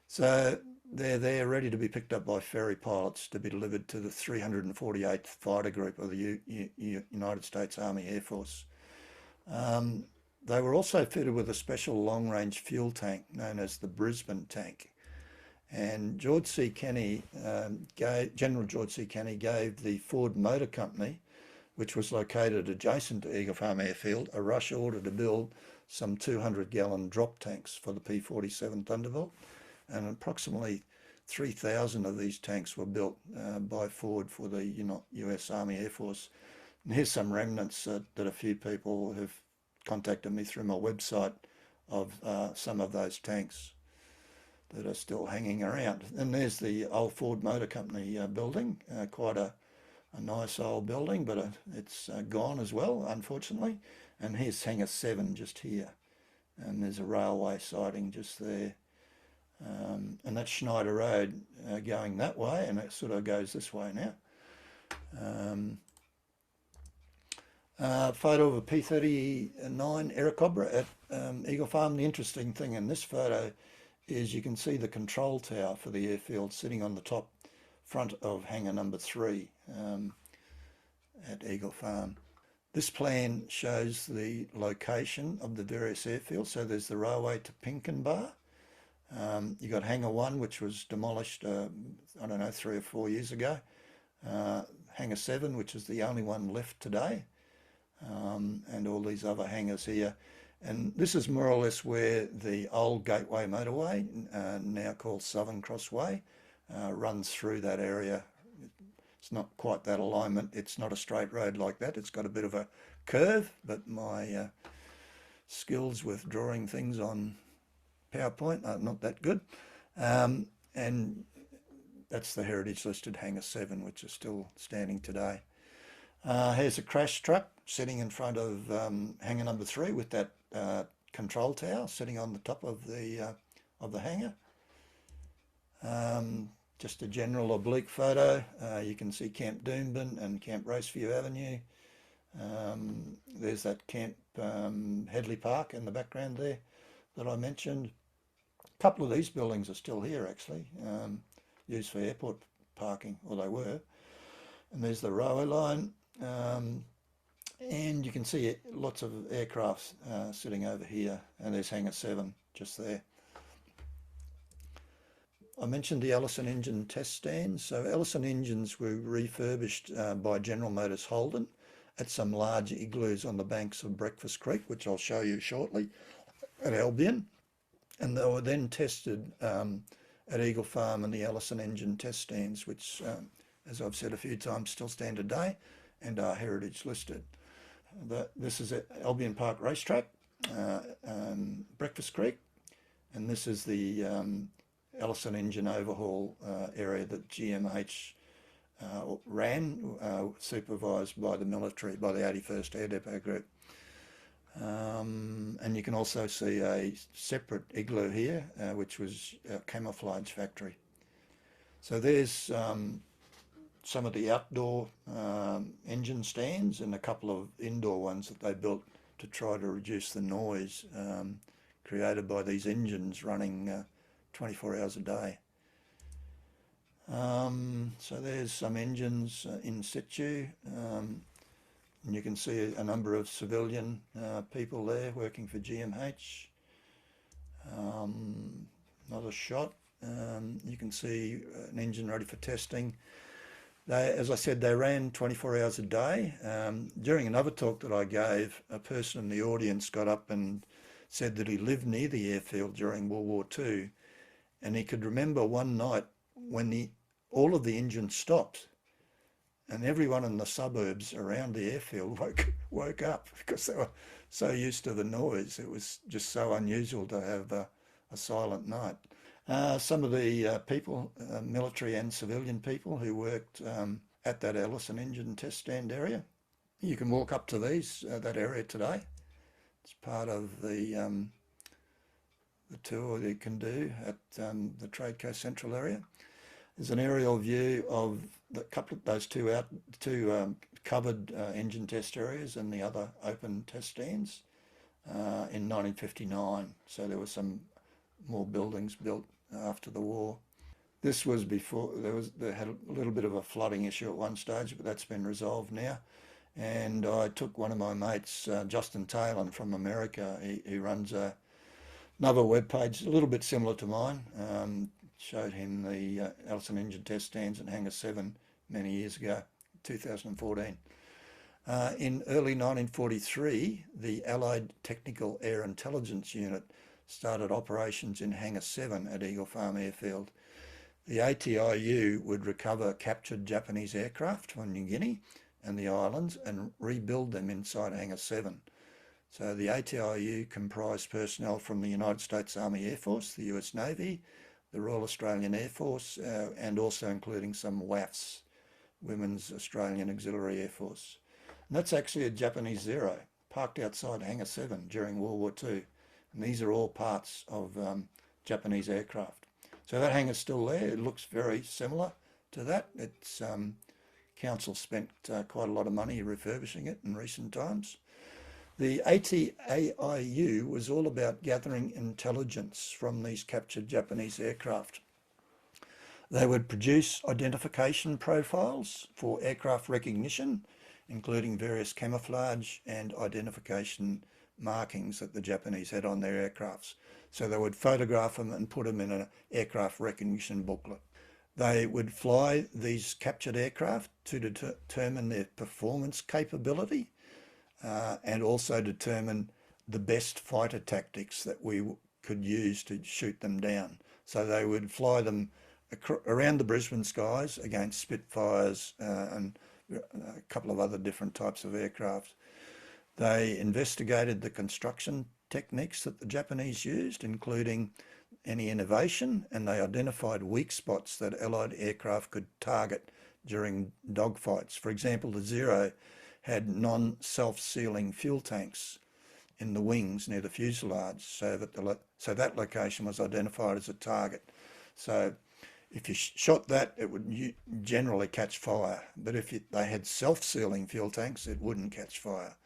So they're there ready to be picked up by ferry pilots to be delivered to the 348th Fighter Group of the United States Army Air Force. They were also fitted with a special long-range fuel tank known as the Brisbane tank. And George C. Kenney, General George C. Kenney gave the Ford Motor Company, which was located adjacent to Eagle Farm Airfield, a rush order to build some 200-gallon drop tanks for the P-47 Thunderbolt. And approximately 3,000 of these tanks were built by Ford for the US Army Air Force. And here's some remnants that a few people have contacted me through my website of some of those tanks that are still hanging around. And there's the old Ford Motor Company building, quite a nice old building, but it's gone as well, unfortunately. And here's hangar 7 just here. And there's a railway siding just there. And that's Schneider Road going that way, and it sort of goes this way now. Photo of a P-39 Airacobra at Eagle Farm. The interesting thing in this photo is you can see the control tower for the airfield sitting on the top front of hangar number 3 at Eagle Farm. This plan shows the location of the various airfields. So there's the railway to Pinkenbar. You got hangar 1, which was demolished, I don't know, 3 or 4 years ago. Hangar 7, which is the only one left today. And all these other hangars here. And this is more or less where the old Gateway motorway, now called Southern Crossway, runs through that area. It's not quite that alignment. It's not a straight road like that. It's got a bit of a curve, but my skills with drawing things on PowerPoint are not that good. And that's the heritage listed hangar 7, which is still standing today. Here's a crash truck sitting in front of hangar number 3 with that control tower sitting on the top of the hangar. Just a general oblique photo. You can see Camp Doomben and Camp Raceview Avenue. There's that Camp Headley Park in the background there that I mentioned. A couple of these buildings are still here actually, used for airport parking, or they were. And there's the railway line. And you can see lots of aircraft sitting over here, and there's hangar 7 just there. I mentioned the Ellison engine test stands. So Ellison engines were refurbished by General Motors Holden at some large igloos on the banks of Breakfast Creek, which I'll show you shortly, at Albion. And they were then tested at Eagle Farm and the Ellison engine test stands, which, as I've said a few times, still stand today and are heritage listed. This is at Albion Park Racetrack, Breakfast Creek, and this is the Ellison engine overhaul area that GMH ran, supervised by the military, by the 81st Air Depot Group. And you can also see a separate igloo here, which was a camouflage factory. So there's some of the outdoor engine stands and a couple of indoor ones that they built to try to reduce the noise created by these engines running 24 hours a day. So there's some engines in situ, and you can see a number of civilian people there working for GMH. Another shot. You can see an engine ready for testing. As I said, they ran 24 hours a day. During another talk that I gave, a person in the audience got up and said that he lived near the airfield during World War II, and he could remember one night when all of the engines stopped, and everyone in the suburbs around the airfield woke up because they were so used to the noise. It was just so unusual to have a silent night. Some of the people, military and civilian people who worked at that Ellison engine test stand area, you can walk up to that area today. It's part of the tour you can do at the Trade Coast Central area. There's an aerial view of those two covered engine test areas and the other open test stands in 1959. So there were some more buildings built after the war. This was before they had a little bit of a flooding issue at one stage, but that's been resolved now. And I took one of my mates, Justin Taylor from America. He runs another web page a little bit similar to mine. Showed him the Ellison engine test stands at Hangar 7 many years ago, 2014. In early 1943, the Allied Technical Air Intelligence Unit started operations in Hangar 7 at Eagle Farm Airfield. The ATIU would recover captured Japanese aircraft from New Guinea and the islands and rebuild them inside Hangar 7. So the ATIU comprised personnel from the United States Army Air Force, the US Navy, the Royal Australian Air Force, and also including some WAAFs, Women's Australian Auxiliary Air Force. And that's actually a Japanese Zero, parked outside Hangar 7 during World War II. And these are all parts of Japanese aircraft. So that hangar's still there. It looks very similar to that. It's Council spent quite a lot of money refurbishing it in recent times. The ATAIU was all about gathering intelligence from these captured Japanese aircraft. They would produce identification profiles for aircraft recognition, including various camouflage and identification markings that the Japanese had on their aircrafts. So they would photograph them and put them in an aircraft recognition booklet. They would fly these captured aircraft to determine their performance capability and also determine the best fighter tactics that we could use to shoot them down. So they would fly them around the Brisbane skies against Spitfires and a couple of other different types of aircraft. They investigated the construction techniques that the Japanese used, including any innovation, and they identified weak spots that Allied aircraft could target during dogfights. For example, the Zero had non-self-sealing fuel tanks in the wings near the fuselage, so that location was identified as a target. So if you shot that, it would generally catch fire, but if they had self-sealing fuel tanks, it wouldn't catch fire.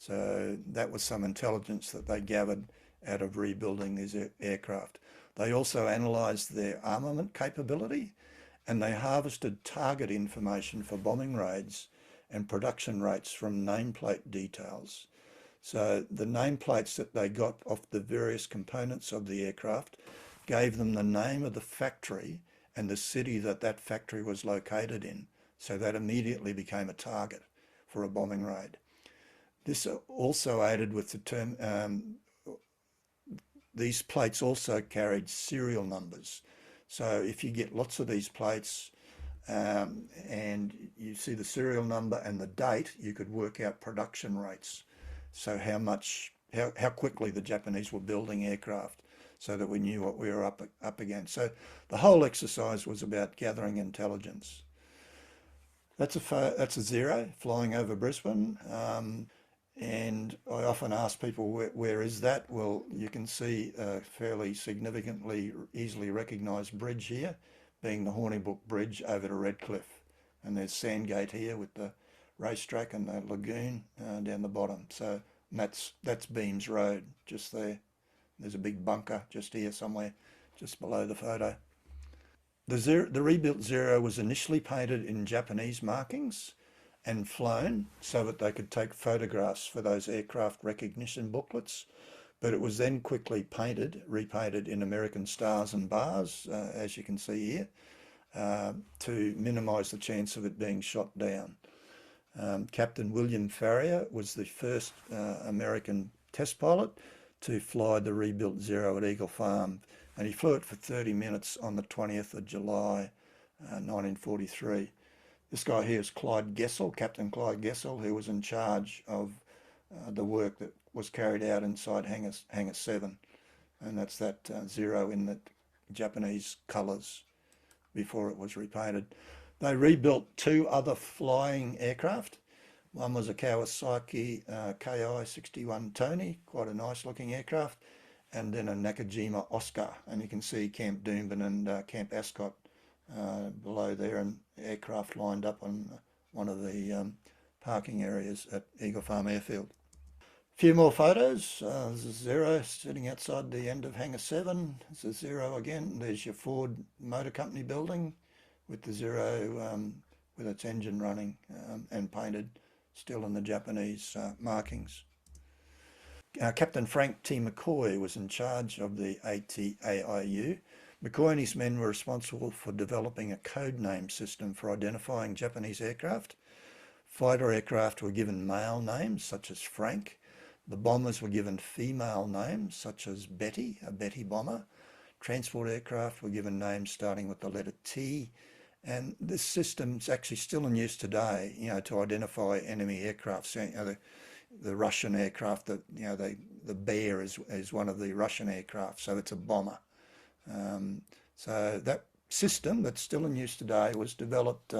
So that was some intelligence that they gathered out of rebuilding these aircraft. They also analysed their armament capability, and they harvested target information for bombing raids and production rates from nameplate details. So the nameplates that they got off the various components of the aircraft gave them the name of the factory and the city that that factory was located in. So that immediately became a target for a bombing raid. This also aided with the term, these plates also carried serial numbers. So if you get lots of these plates and you see the serial number and the date, you could work out production rates. So how quickly the Japanese were building aircraft, so that we knew what we were up against. So the whole exercise was about gathering intelligence. That's a Zero flying over Brisbane. And I often ask people, where is that? Well, you can see a fairly significantly easily recognised bridge here, being the Hornibrook Bridge over to Redcliffe. And there's Sandgate here with the racetrack and the lagoon down the bottom. So that's Beams Road, just there. There's a big bunker just here somewhere, just below the photo. The rebuilt Zero was initially painted in Japanese markings and flown so that they could take photographs for those aircraft recognition booklets, but it was then quickly repainted in American stars and bars, as you can see here, to minimise the chance of it being shot down. Captain William Farrier was the first American test pilot to fly the rebuilt Zero at Eagle Farm, and he flew it for 30 minutes on the 20th of July 1943. This guy here is Clyde Gessel, Captain Clyde Gessel, who was in charge of the work that was carried out inside Hangar 7, and that's that Zero in the Japanese colours before it was repainted. They rebuilt two other flying aircraft. One was a Kawasaki Ki-61 Tony, quite a nice looking aircraft, and then a Nakajima Oscar, and you can see Camp Doomben and Camp Ascot below there, and aircraft lined up on one of the parking areas at Eagle Farm Airfield. A few more photos. There's a Zero sitting outside the end of Hangar 7. There's a Zero again. There's your Ford Motor Company building with the Zero with its engine running and painted still in the Japanese markings. Captain Frank T. McCoy was in charge of the ATAIU. McCoy and his men were responsible for developing a code name system for identifying Japanese aircraft. Fighter aircraft were given male names such as Frank. The bombers were given female names such as Betty, a Betty bomber. Transport aircraft were given names starting with the letter T. And this system is actually still in use today, to identify enemy aircraft. So, the Russian aircraft, the Bear is one of the Russian aircraft, so it's a bomber. So that system that's still in use today was developed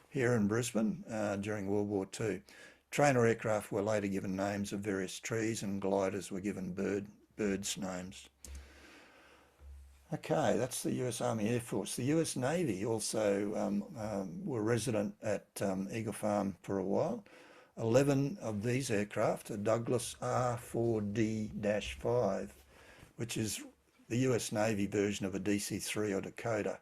here in Brisbane during World War II. Trainer aircraft were later given names of various trees, and gliders were given birds' names. Okay, that's the US Army Air Force. The US Navy also were resident at Eagle Farm for a while. 11 of these aircraft are Douglas R4D-5, which is the US Navy version of a DC-3 or Dakota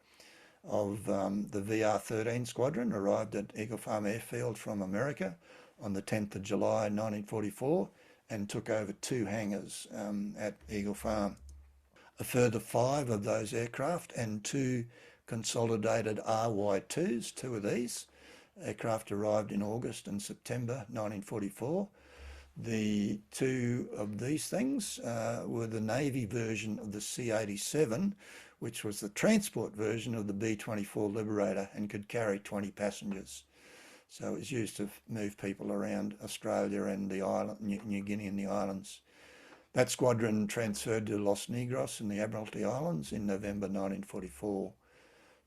of the VR-13 squadron, arrived at Eagle Farm Airfield from America on the 10th of July 1944 and took over 2 hangars at Eagle Farm. A further 5 of those aircraft and 2 consolidated RY-2s, 2 of these aircraft arrived in August and September 1944. The 2 of these things were the Navy version of the C-87, which was the transport version of the B-24 Liberator and could carry 20 passengers. So it was used to move people around Australia and the island, New Guinea and the islands. That squadron transferred to Los Negros in the Admiralty Islands in November 1944.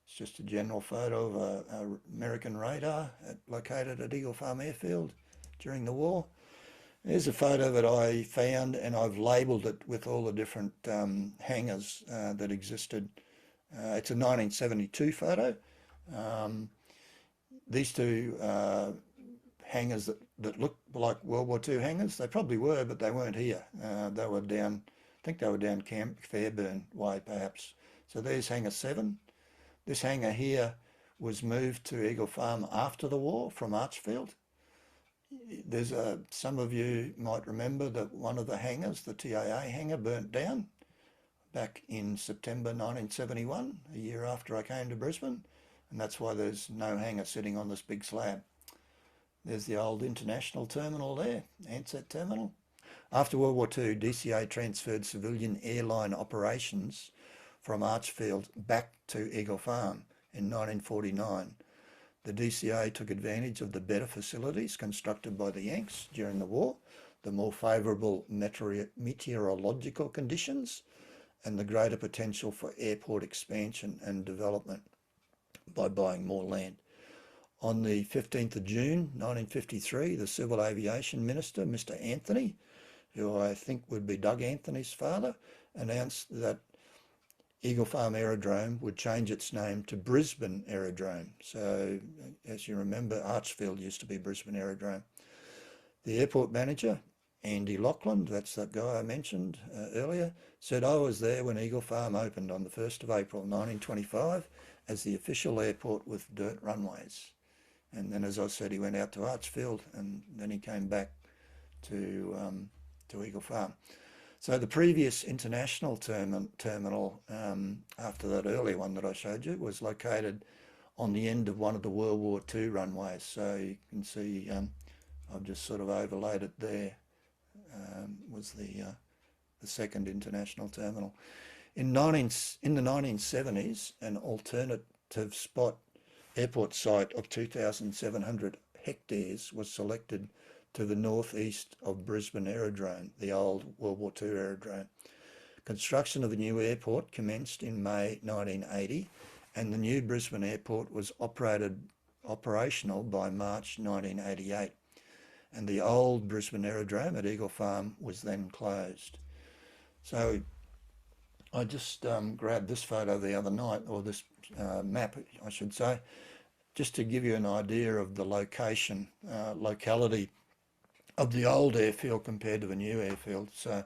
It's just a general photo of an American radar located at Eagle Farm Airfield during the war. Here's a photo that I found, and I've labelled it with all the different hangars that existed. It's a 1972 photo. These 2 hangars that look like World War II hangars, they probably were, but they weren't here. They were down, I think they were down Camp Fairburn way perhaps. So there's Hangar 7. This hangar here was moved to Eagle Farm after the war from Archaefield. There's some of you might remember that one of the hangars, the TAA hangar, burnt down back in September 1971, a year after I came to Brisbane, and that's why there's no hangar sitting on this big slab. There's the old international terminal there, Ansett Terminal. After World War II, DCA transferred civilian airline operations from Archaefield back to Eagle Farm in 1949. The DCA took advantage of the better facilities constructed by the Yanks during the war, the more favourable meteorological conditions, and the greater potential for airport expansion and development by buying more land. On the 15th of June 1953, the Civil Aviation Minister, Mr. Anthony, who I think would be Doug Anthony's father, announced that Eagle Farm Aerodrome would change its name to Brisbane Aerodrome. So, as you remember, Archaefield used to be Brisbane Aerodrome. The airport manager, Andy Lachlan, that's that guy I mentioned earlier, said, "I was there when Eagle Farm opened on the 1st of April 1925 as the official airport with dirt runways." And then, as I said, he went out to Archaefield and then he came back to Eagle Farm. So the previous international terminal, after that earlier one that I showed you, was located on the end of one of the World War II runways. So you can see I've just sort of overlaid it there, was the second international terminal. In the 1970s, an alternative airport site of 2,700 hectares was selected to the northeast of Brisbane Aerodrome, the old World War II aerodrome. Construction of the new airport commenced in May 1980, and the new Brisbane Airport was operational by March 1988. And the old Brisbane Aerodrome at Eagle Farm was then closed. So I just grabbed this photo the other night, or this map, I should say, just to give you an idea of the locality of the old airfield compared to the new airfield, so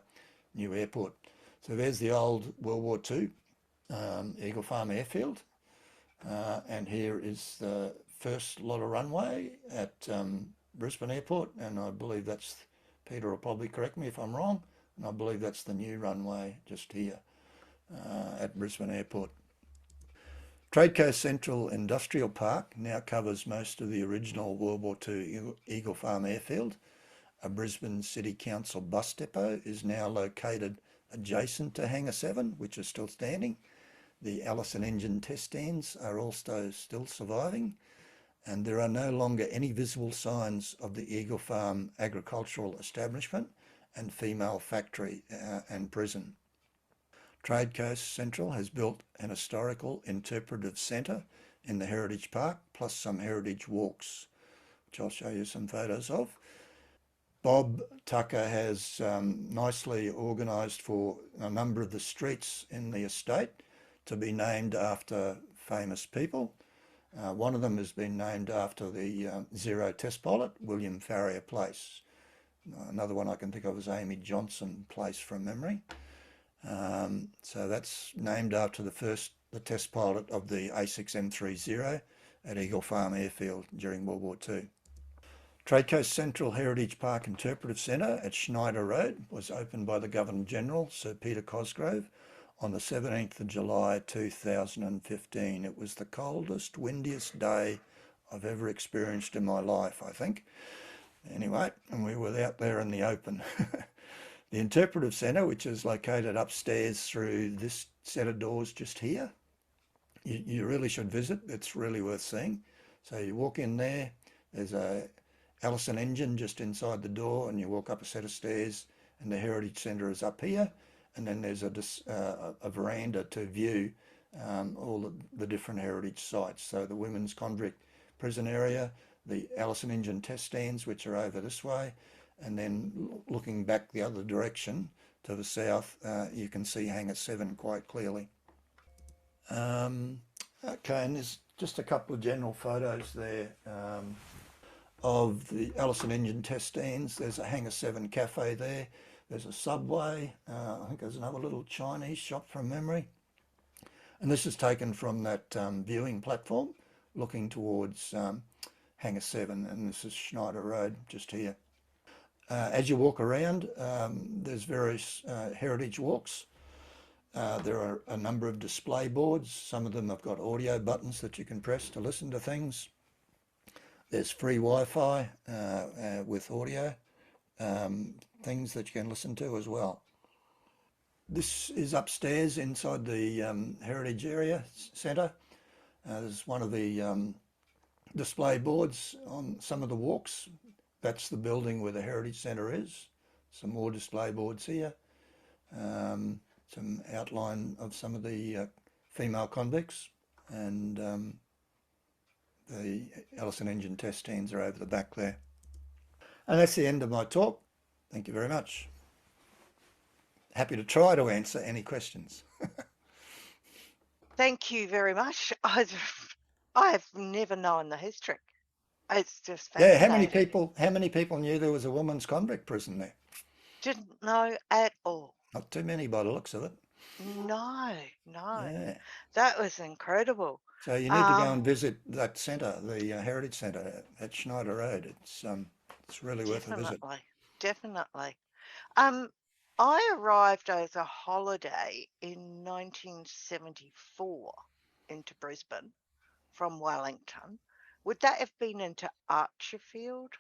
new airport. So there's the old World War II Eagle Farm Airfield, and here is the first lot of runway at Brisbane Airport, and I believe that's, Peter will probably correct me if I'm wrong, and I believe that's the new runway just here at Brisbane Airport. Trade Coast Central Industrial Park now covers most of the original World War II Eagle Farm Airfield. A Brisbane City Council bus depot is now located adjacent to Hangar 7, which is still standing. The Allison engine test stands are also still surviving, and there are no longer any visible signs of the Eagle Farm agricultural establishment and female factory and prison. Trade Coast Central has built an historical interpretive centre in the Heritage Park, plus some heritage walks, which I'll show you some photos of. Bob Tucker has nicely organised for a number of the streets in the estate to be named after famous people. One of them has been named after the Zero test pilot, William Farrier Place. Another one I can think of is Amy Johnson Place from memory. So that's named after the test pilot of the A6M30 at Eagle Farm Airfield during World War II. Trade Coast Central Heritage Park Interpretive Centre at Schneider Road was opened by the Governor-General, Sir Peter Cosgrove, on the 17th of July 2015. It was the coldest, windiest day I've ever experienced in my life, I think. Anyway, and we were out there in the open. The Interpretive Centre, which is located upstairs through this set of doors just here, you really should visit. It's really worth seeing. So you walk in there, there's a Allison engine just inside the door, and you walk up a set of stairs, and the Heritage Centre is up here, and then there's a veranda to view all the different heritage sites. So the women's convict prison area, the Allison engine test stands, which are over this way, and then looking back the other direction to the south, you can see Hangar 7 quite clearly. Okay, and there's just a couple of general photos there of the Allison engine test stands. There's a Hangar 7 cafe there. There's a Subway. I think there's another little Chinese shop from memory. And this is taken from that viewing platform looking towards Hangar 7, and this is Schneider Road just here. As you walk around, there's various heritage walks. There are a number of display boards. Some of them have got audio buttons that you can press to listen to things. There's free Wi-Fi with audio, things that you can listen to as well. This is upstairs inside the Heritage Area Centre. There's one of the display boards on some of the walks. That's the building where the Heritage Centre is. Some more display boards here. Some outline of some of the female convicts, and the Allison engine test stands are over the back there. And that's the end of my talk. Thank you very much. Happy to try to answer any questions. Thank you very much. I've never known the history. It's just fascinating. Yeah, how many people knew there was a women's convict prison there? Didn't know at all. Not too many by the looks of it. No. Yeah. That was incredible. So you need to go and visit that centre, the Heritage Centre at Schneider Road. It's really worth a visit. Definitely. I arrived as a holiday in 1974 into Brisbane from Wellington. Would that have been into Archaefield?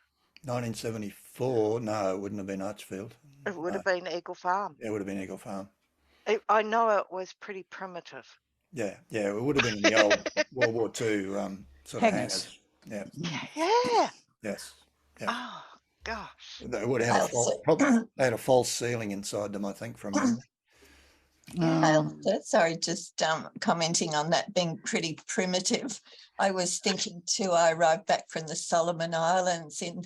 1974? No, it wouldn't have been Archaefield. It would have been Eagle Farm. Yeah, it would have been Eagle Farm. I know it was pretty primitive. Yeah, it would have been in the old World War II sort of hangars. Yeah. Yes. Yeah. Oh gosh. They would have they had a false ceiling inside them, I think, from memory. Sorry, just commenting on that being pretty primitive. I was thinking too, I arrived back from the Solomon Islands in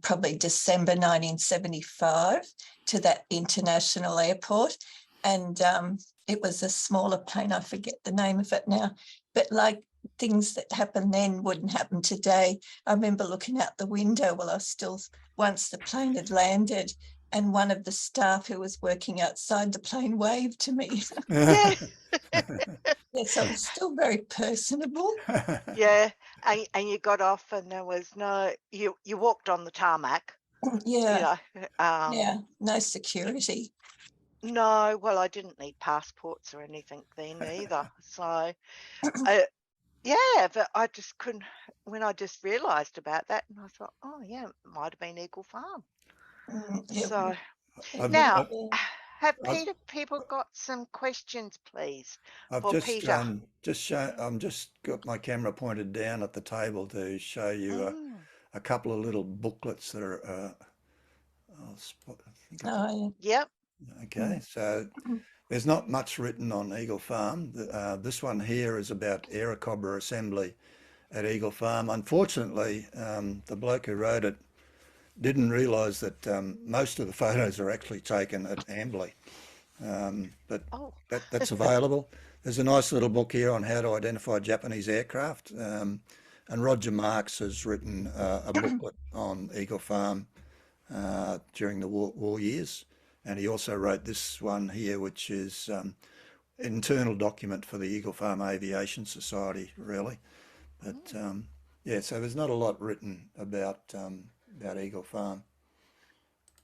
probably December 1975 to that international airport. And it was a smaller plane, I forget the name of it now, but like things that happened then wouldn't happen today. I remember looking out the window while I was still, once the plane had landed, and one of the staff who was working outside the plane waved to me. Yeah. So it was still very personable. Yeah, and you got off and there was no, you walked on the tarmac. Yeah. No security. No, well, I didn't need passports or anything then either. So, yeah, but I just couldn't, when I just realised about that, and I thought, oh, yeah, it might have been Eagle Farm. So, now, have people got some questions, please, for Peter? I'm just got my camera pointed down at the table to show you a couple of little booklets that are, Yep. Okay, so there's not much written on Eagle Farm. This one here is about Airacobra assembly at Eagle Farm. Unfortunately, the bloke who wrote it didn't realise that most of the photos are actually taken at Amberley, but that's available. There's a nice little book here on how to identify Japanese aircraft. And Roger Marks has written a booklet on Eagle Farm during the war years. And he also wrote this one here, which is internal document for the Eagle Farm Aviation Society, really. But yeah, so there's not a lot written about Eagle Farm.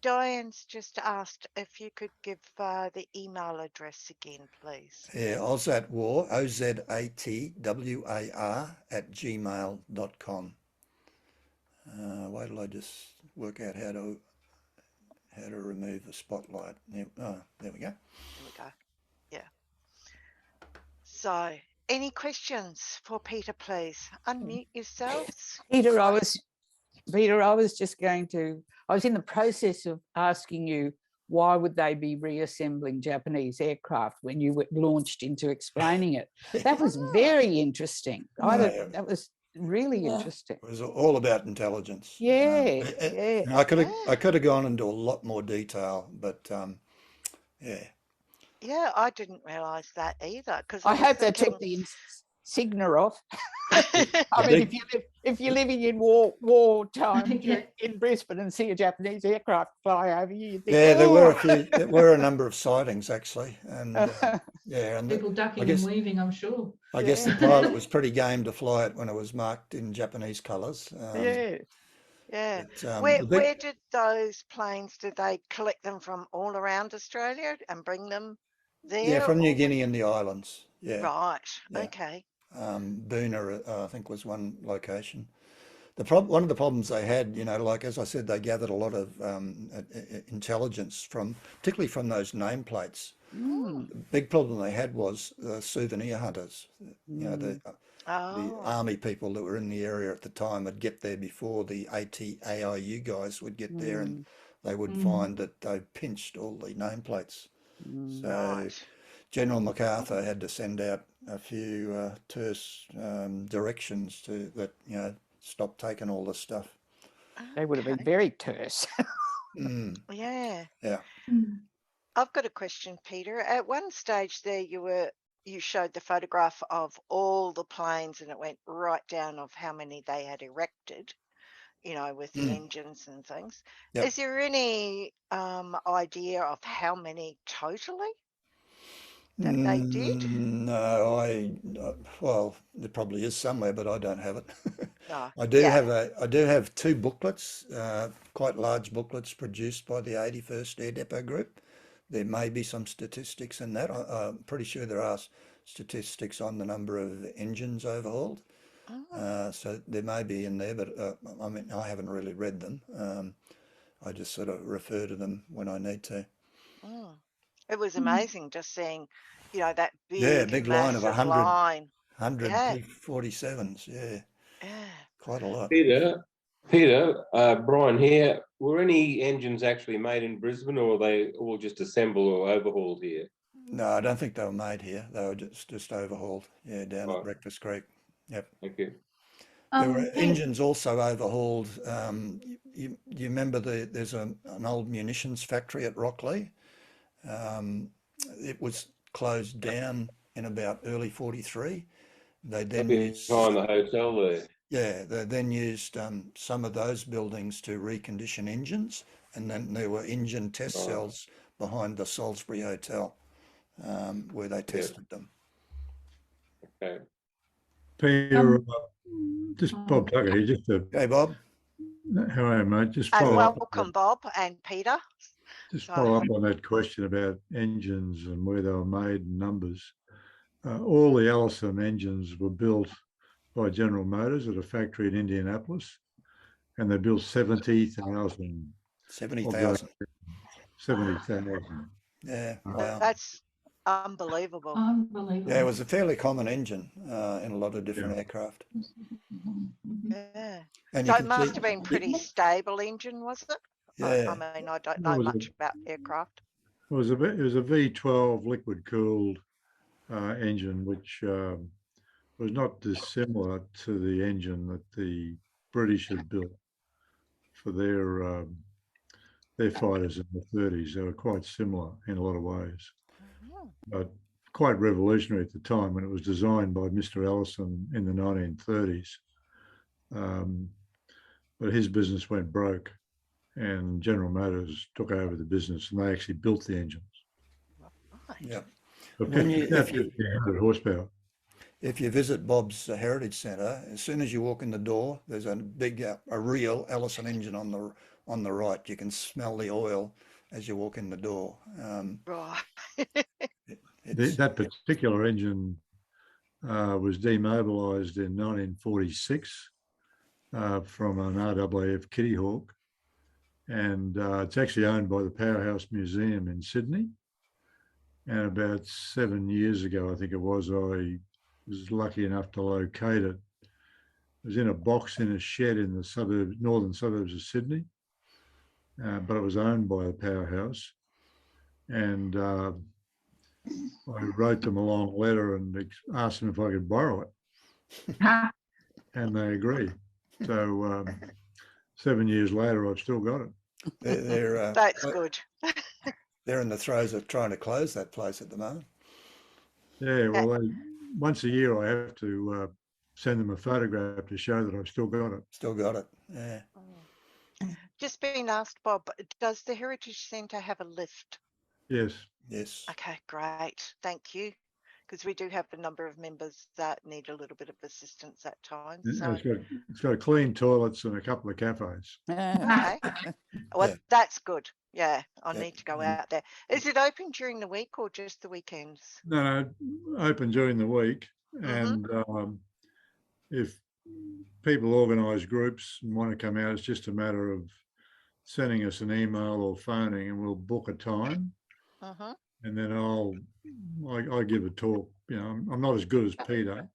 Diane's just asked if you could give the email address again, please. Yeah, ozatwar, OZATWAR @gmail.com. Wait till I just work out how to remove the spotlight. There we go. There we go. Yeah. So, any questions for Peter, please? Unmute yourselves. Peter, I was just going to, I was in the process of asking you, why would they be reassembling Japanese aircraft when you were launched into explaining it? That was very interesting. That was really interesting. It was all about intelligence. Yeah, I could have gone into a lot more detail, but yeah. Yeah, I didn't realise that either. Because I hope they took the insignia off. I mean, if you're living in war time in Brisbane and see a Japanese aircraft fly over you, you think, yeah, there were a number of sightings actually, and yeah, and people ducking and weaving, I'm sure. I guess the pilot was pretty game to fly it when it was marked in Japanese colours. Yeah. But, where did those planes? Did they collect them from all around Australia and bring them there? Yeah, from New Guinea and the islands. Yeah. Right. Yeah. Okay. Boona, I think, was one location. One of the problems they had, you know, like as I said, they gathered a lot of intelligence particularly from those nameplates. The big problem they had was souvenir hunters. You know, the army people that were in the area at the time would get there before the AIU guys would get there, and they would find that they pinched all the nameplates. So General MacArthur had to send out a few terse directions that, you know, stop taking all this stuff. They would have been very terse. Yeah. Yeah. I've got a question, Peter. At one stage there, you showed the photograph of all the planes, and it went right down of how many they had erected, you know, with the engines and things. Yep. Is there any idea of how many totally that they did? No, well, there probably is somewhere, but I don't have it. No. I do have two booklets, quite large booklets produced by the 81st Air Depot Group. There may be some statistics in that. I'm pretty sure there are statistics on the number of engines overhauled. So there may be in there, but I mean, I haven't really read them. I just sort of refer to them when I need to. It was amazing just seeing, you know, that big line of 100 Yeah. P-47s. Yeah, quite a lot. Peter, Brian here. Were any engines actually made in Brisbane, or were they all just assembled or overhauled here? No, I don't think they were made here. They were just overhauled. Yeah, down at Breakfast Creek. Yep. Thank you. There were engines also overhauled. You remember there's an old munitions factory at Rockley. It was closed down in about early 43. They then used behind the hotel there. Yeah, they then used some of those buildings to recondition engines, and then there were engine test cells behind the Salisbury Hotel where they tested them. Okay. Peter, just Bob Tucker here. Hey, Bob. How are you, mate? Just And follow up. welcome, Bob and Peter. Just follow up on that question about engines and where they were made and numbers. All the Ailsa engines were built by General Motors at a factory in Indianapolis, and they built 70,000. 70,000. 70,000. Yeah, wow. That's unbelievable. Yeah, it was a fairly common engine in a lot of different aircraft. Yeah. And So it must have been pretty stable engine, was it? Yeah. I mean, I don't know much about aircraft. It was a V12 liquid cooled engine, which was not dissimilar to the engine that the British had built for their fighters in the 30s. They were quite similar in a lot of ways. But quite revolutionary at the time when it was designed by Mr. Ellison in the 1930s. But his business went broke and General Motors took over the business and they actually built the engines. Right. Yeah. But When 100 horsepower. If you visit Bob's Heritage Centre, as soon as you walk in the door, there's a big, a real Ellison engine on the right. You can smell the oil as you walk in the door. Right. That particular engine was demobilised in 1946 from an RAAF Kitty Hawk, and it's actually owned by the Powerhouse Museum in Sydney. And about 7 years ago, I think it was, I was lucky enough to locate it. It was in a box in a shed in the northern suburbs of Sydney, but it was owned by the Powerhouse. And I wrote them a long letter and asked them if I could borrow it. And they agreed. So 7 years later, I've still got it. That's good. They're in the throes of trying to close that place at the moment. Yeah, well, once a year I have to send them a photograph to show that I've still got it. Still got it, yeah. Just being asked, Bob, does the Heritage Centre have a lift? Yes. Yes. Okay, great. Thank you. Because we do have a number of members that need a little bit of assistance at times. So. It's got clean toilets and a couple of cafes. Okay. Well, Yeah. that's good. Yeah, I Yeah. need to go out there. Is it open during the week or just the weekends? No, open during the week. And if people organise groups and want to come out, it's just a matter of sending us an email or phoning and we'll book a time. And then I give a talk. You know, I'm not as good as Peter,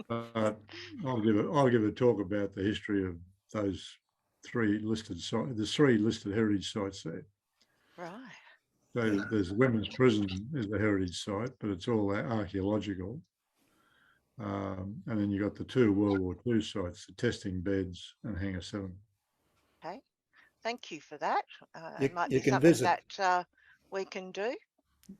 but I'll give a talk about the history of those three listed sites, the three listed heritage sites there. Right. So there's Women's Prison is the heritage site, but it's all archaeological. And then you got the two World War II sites, the testing beds and Hangar 7. Okay. Thank you for that. It might you be can something visit. that we can do.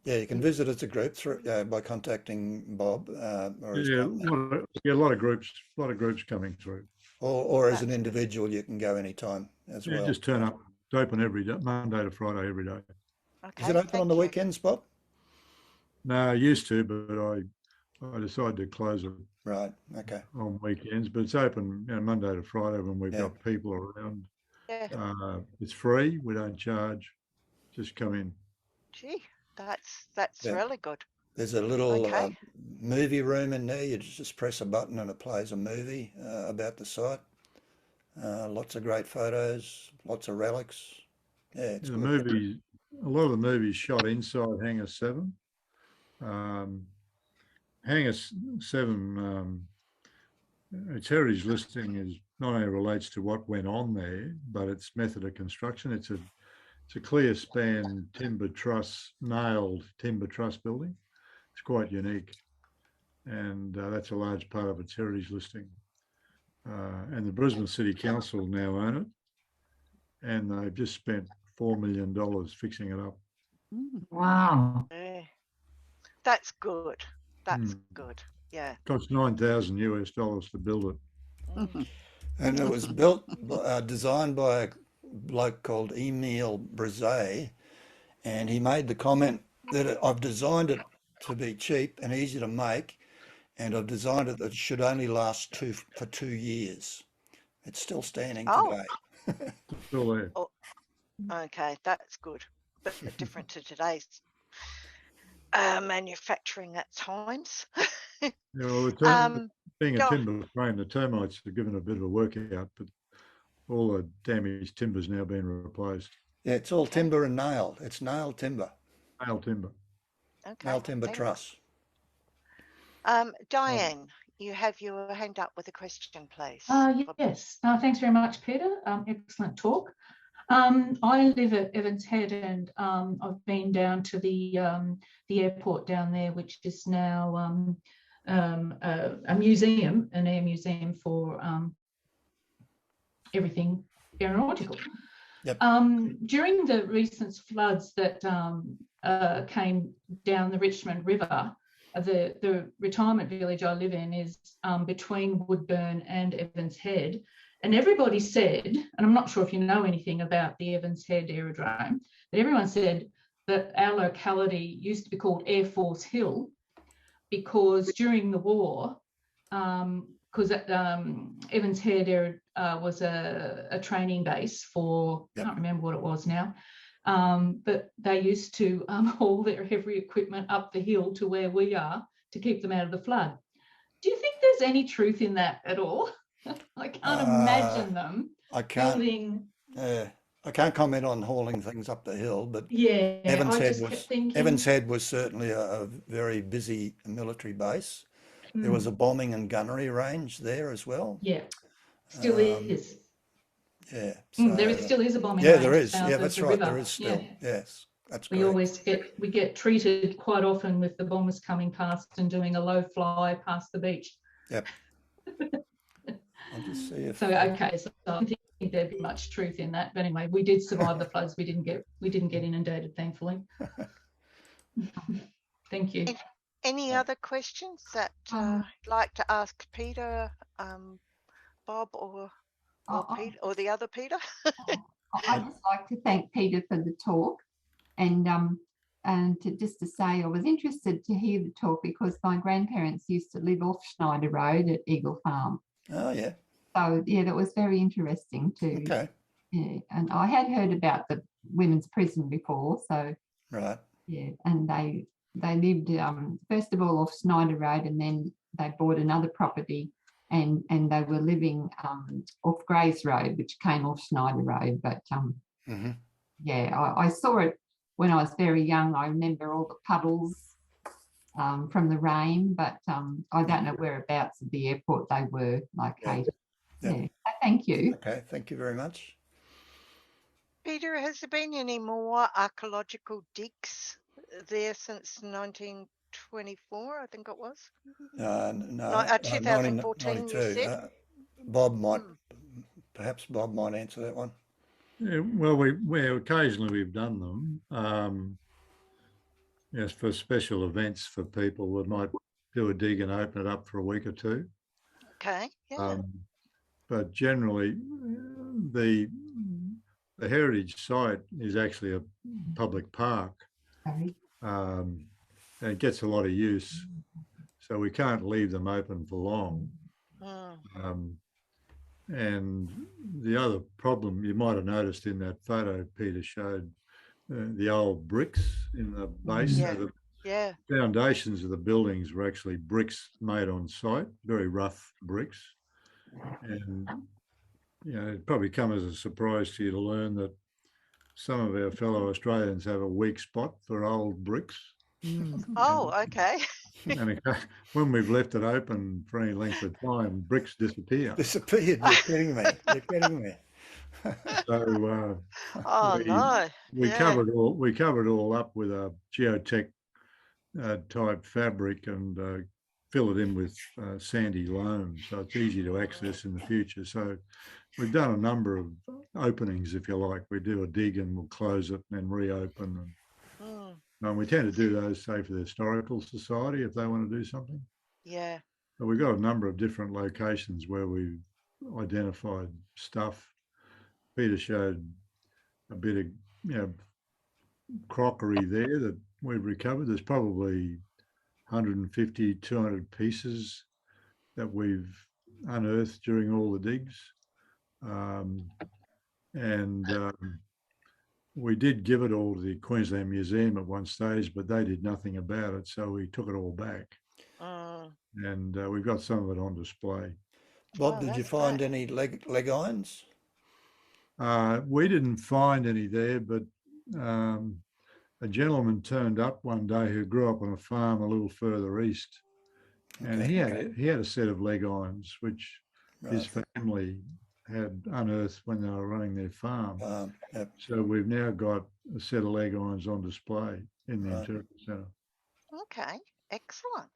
Yeah, you can visit as a group through by contacting Bob or his company. A lot of groups coming through. Or as an individual, you can go anytime as well. Just turn up. It's open every day, Monday to Friday, every day. Okay, Is it open on the weekends, Bob? No, I used to, but I decided to close it Right. Okay. on weekends. But it's open, Monday to Friday when we've got people around. Yeah. It's free. We don't charge. Just come in. Gee, that's really good. There's a little movie room in there. You just press a button and it plays a movie about the site. Lots of great photos, lots of relics. Yeah, it's The good. movies, a lot of the movies shot inside Hangar 7. Hangar 7, its heritage listing is not only relates to what went on there, but its method of construction. It's a clear span timber truss, nailed timber truss building. It's quite unique, and that's a large part of its heritage listing. And the Brisbane City Council now own it, and they've just spent $4 million fixing it up. Wow. Yeah. That's good. That's good. Yeah. Cost $9,000 to build it. And it was built, designed by a bloke called Emile Brisset, and he made the comment that I've designed it to be cheap and easy to make, and I've designed it that it should only last for 2 years. It's still standing today. Still there. Oh, okay, that's good. But different to today's manufacturing at times. Being a timber frame, the termites have given a bit of a workout, but all the damaged timber's now been replaced. Yeah, it's all timber and nailed. It's nailed timber. Nailed timber. Okay. Nailed timber truss. Diane, you have your hand up with a question, please. Yes. Thanks very much, Peter. Excellent talk. I live at Evans Head, and I've been down to the airport down there, which is now a museum, an air museum for everything aeronautical. Yep. During the recent floods that came down the Richmond River. The retirement village I live in is between Woodburn and Evans Head. And everybody said, and I'm not sure if you know anything about the Evans Head aerodrome, but everyone said that our locality used to be called Air Force Hill because during the war, because Evans Head was a training base for, I can't remember what it was now, but they used to haul their heavy equipment up the hill to where we are to keep them out of the flood. Do you think there's any truth in that at all? I can't imagine them building. I can't comment on hauling things up the hill, but Yeah, Evans Head was certainly a very busy military base. There was a bombing and gunnery range there as well. Yeah, still is. Yeah, there still is a bombing range. Yeah, there is. South Yeah, of that's the right. river. There is still. Yeah. Yes, that's we great. always get treated quite often with the bombers coming past and doing a low fly past the beach. Yep. I'll just see if. So okay, so I don't think there'd be much truth in that. But anyway, we did survive the floods. We didn't get inundated, thankfully. Thank you. Any other questions that you'd like to ask Peter, Bob, or Peter, or the other Peter? I'd just like to thank Peter for the talk, and just to say I was interested to hear the talk because my grandparents used to live off Schneider Road at Eagle Farm. Oh yeah. So yeah, that was very interesting too. Okay. Yeah, and I had heard about the women's prison before, so right. Yeah, and they lived first of all off Schneider Road, and then they bought another property, and they were living off Grays Road, which came off Schneider Road. But yeah, I saw it when I was very young. I remember all the puddles from the rain, but I don't know whereabouts at the airport they were located. Yeah. Thank you. Okay, thank you very much. Peter, has there been any more archaeological digs there since 1924, I think it was? No, 2014, you said? Bob might, perhaps Bob might answer that one. Yeah, well, we occasionally we've done them. Yes, for special events for people, we might do a dig and open it up for a week or two. Okay, yeah. But generally, the heritage site is actually a public park. And it gets a lot of use, so we can't leave them open for long. And the other problem you might have noticed in that photo Peter showed, the old bricks in the base. The foundations of the buildings were actually bricks made on site, very rough bricks. And you know, it'd probably come as a surprise to you to learn that some of our fellow Australians have a weak spot for old bricks. Oh, okay. And when we've left it open for any length of time, bricks disappear. Disappeared? You're kidding me. You're kidding me. So we covered it all up with a geotech type fabric and fill it in with sandy loam, so it's easy to access in the future. So we've done a number of openings, if you like. We do a dig and we'll close it and then reopen. And we tend to do those, say, for the Historical Society if they want to do something. Yeah. But we've got a number of different locations where we've identified stuff. Peter showed a bit of, you know, crockery there that we've recovered. There's probably 150, 200 pieces that we've unearthed during all the digs. We did give it all to the Queensland Museum at one stage, but they did nothing about it, so we took it all back. And we've got some of it on display. Bob, did you find any leg irons? We didn't find any there, but a gentleman turned up one day who grew up on a farm a little further east, and he had a set of leg irons which his family had unearthed when they were running their farm. So we've now got a set of leg irons on display in the Interpreter Centre. Okay, excellent.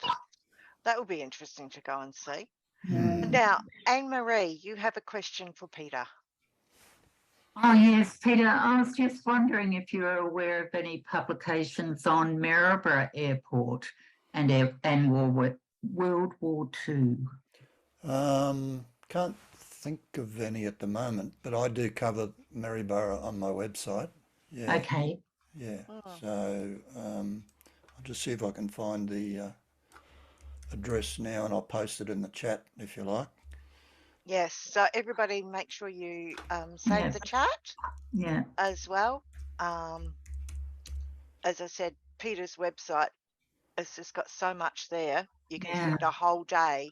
That will be interesting to go and see. Now, Anne-Marie, you have a question for Peter. Oh, yes, Peter, I was just wondering if you're aware of any publications on Maribor Airport and World War II. Can't think of any at the moment, but I do cover Maribor on my website. Yeah, Okay. yeah. Oh. So I'll just see if I can find the address now, and I'll post it in the chat if you like. Yes, so everybody make sure you save Yeah. the chat Yeah. as well. As I said, Peter's website has just got so much there. You can Yeah. spend a whole day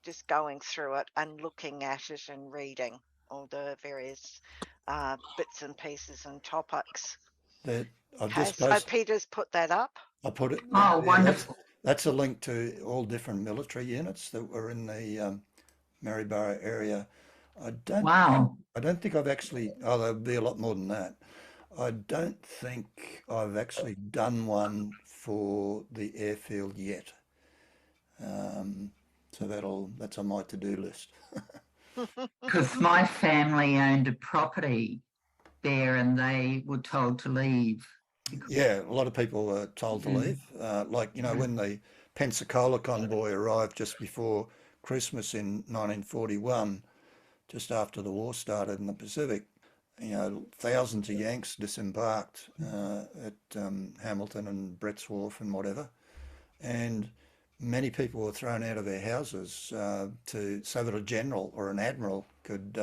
just going through it and looking at it and reading all the various bits and pieces and topics. That I've Okay, just so posted. Peter's put that up. I put it. Oh, Yeah, wonderful. that's a link to all different military units that were in the Maribor area. Wow. I don't think I've actually. Oh, there'll be a lot more than that. I don't think I've actually done one for the airfield yet. So that's on my to-do list. Because my family owned a property there and they were told to leave. Yeah, a lot of people were told to Mm. leave. Like, you know, when the Pensacola convoy arrived just before Christmas in 1941, just after the war started in the Pacific, you know, thousands of Yanks disembarked at Hamilton and Brett's Wharf and whatever. And many people were thrown out of their houses so that a general or an admiral could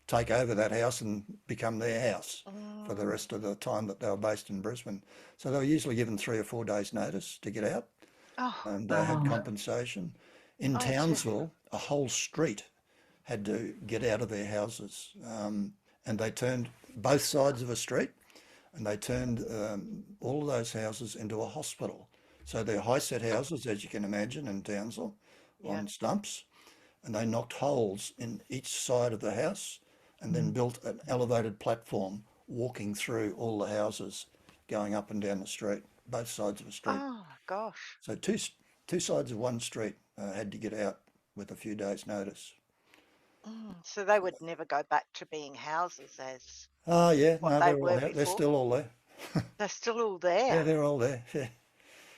take over that house and become their house for the rest of the time that they were based in Brisbane. So they were usually given 3 or 4 days notice to get out, and they had compensation. In Townsville, a whole street had to get out of their houses, and they turned both sides of a street, and they turned all of those houses into a hospital. So they're high-set houses, as you can imagine, in Townsville, on stumps, and they knocked holes in each side of the house and then built an elevated platform walking through all the houses, going up and down the street, both sides of a street. Oh, gosh. So two sides of one street had to get out with a few days' notice. So they would never go back to being houses as Oh, yeah, what no, they they're all were there. They're before? still all there. They're still all Yeah, there. they're all there. Yeah.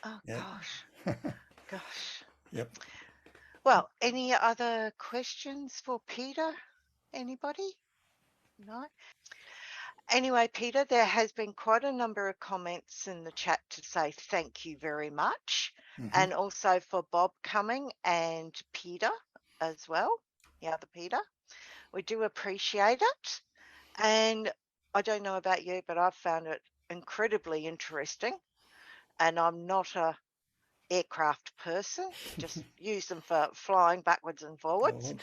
Oh, Yeah. gosh. Gosh. Yep. Well, any other questions for Peter? Anybody? No? Anyway, Peter, there has been quite a number of comments in the chat to say thank you very much, and also for Bob coming and Peter as well, the other Peter. We do appreciate it. And I don't know about you, but I've found it incredibly interesting. And I'm not a aircraft person, just use them for flying backwards and forwards.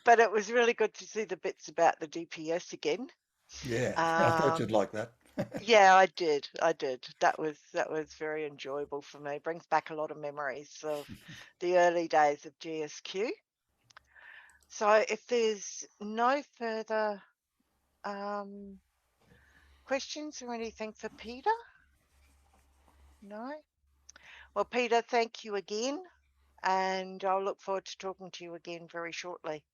But it was really good to see the bits about the DPS again. Yeah, I thought you'd like that. Yeah, I did. That was very enjoyable for me. Brings back a lot of memories of the early days of GSQ. So if there's no further questions or anything for Peter? No? Well, Peter, thank you again, and I'll look forward to talking to you again very shortly.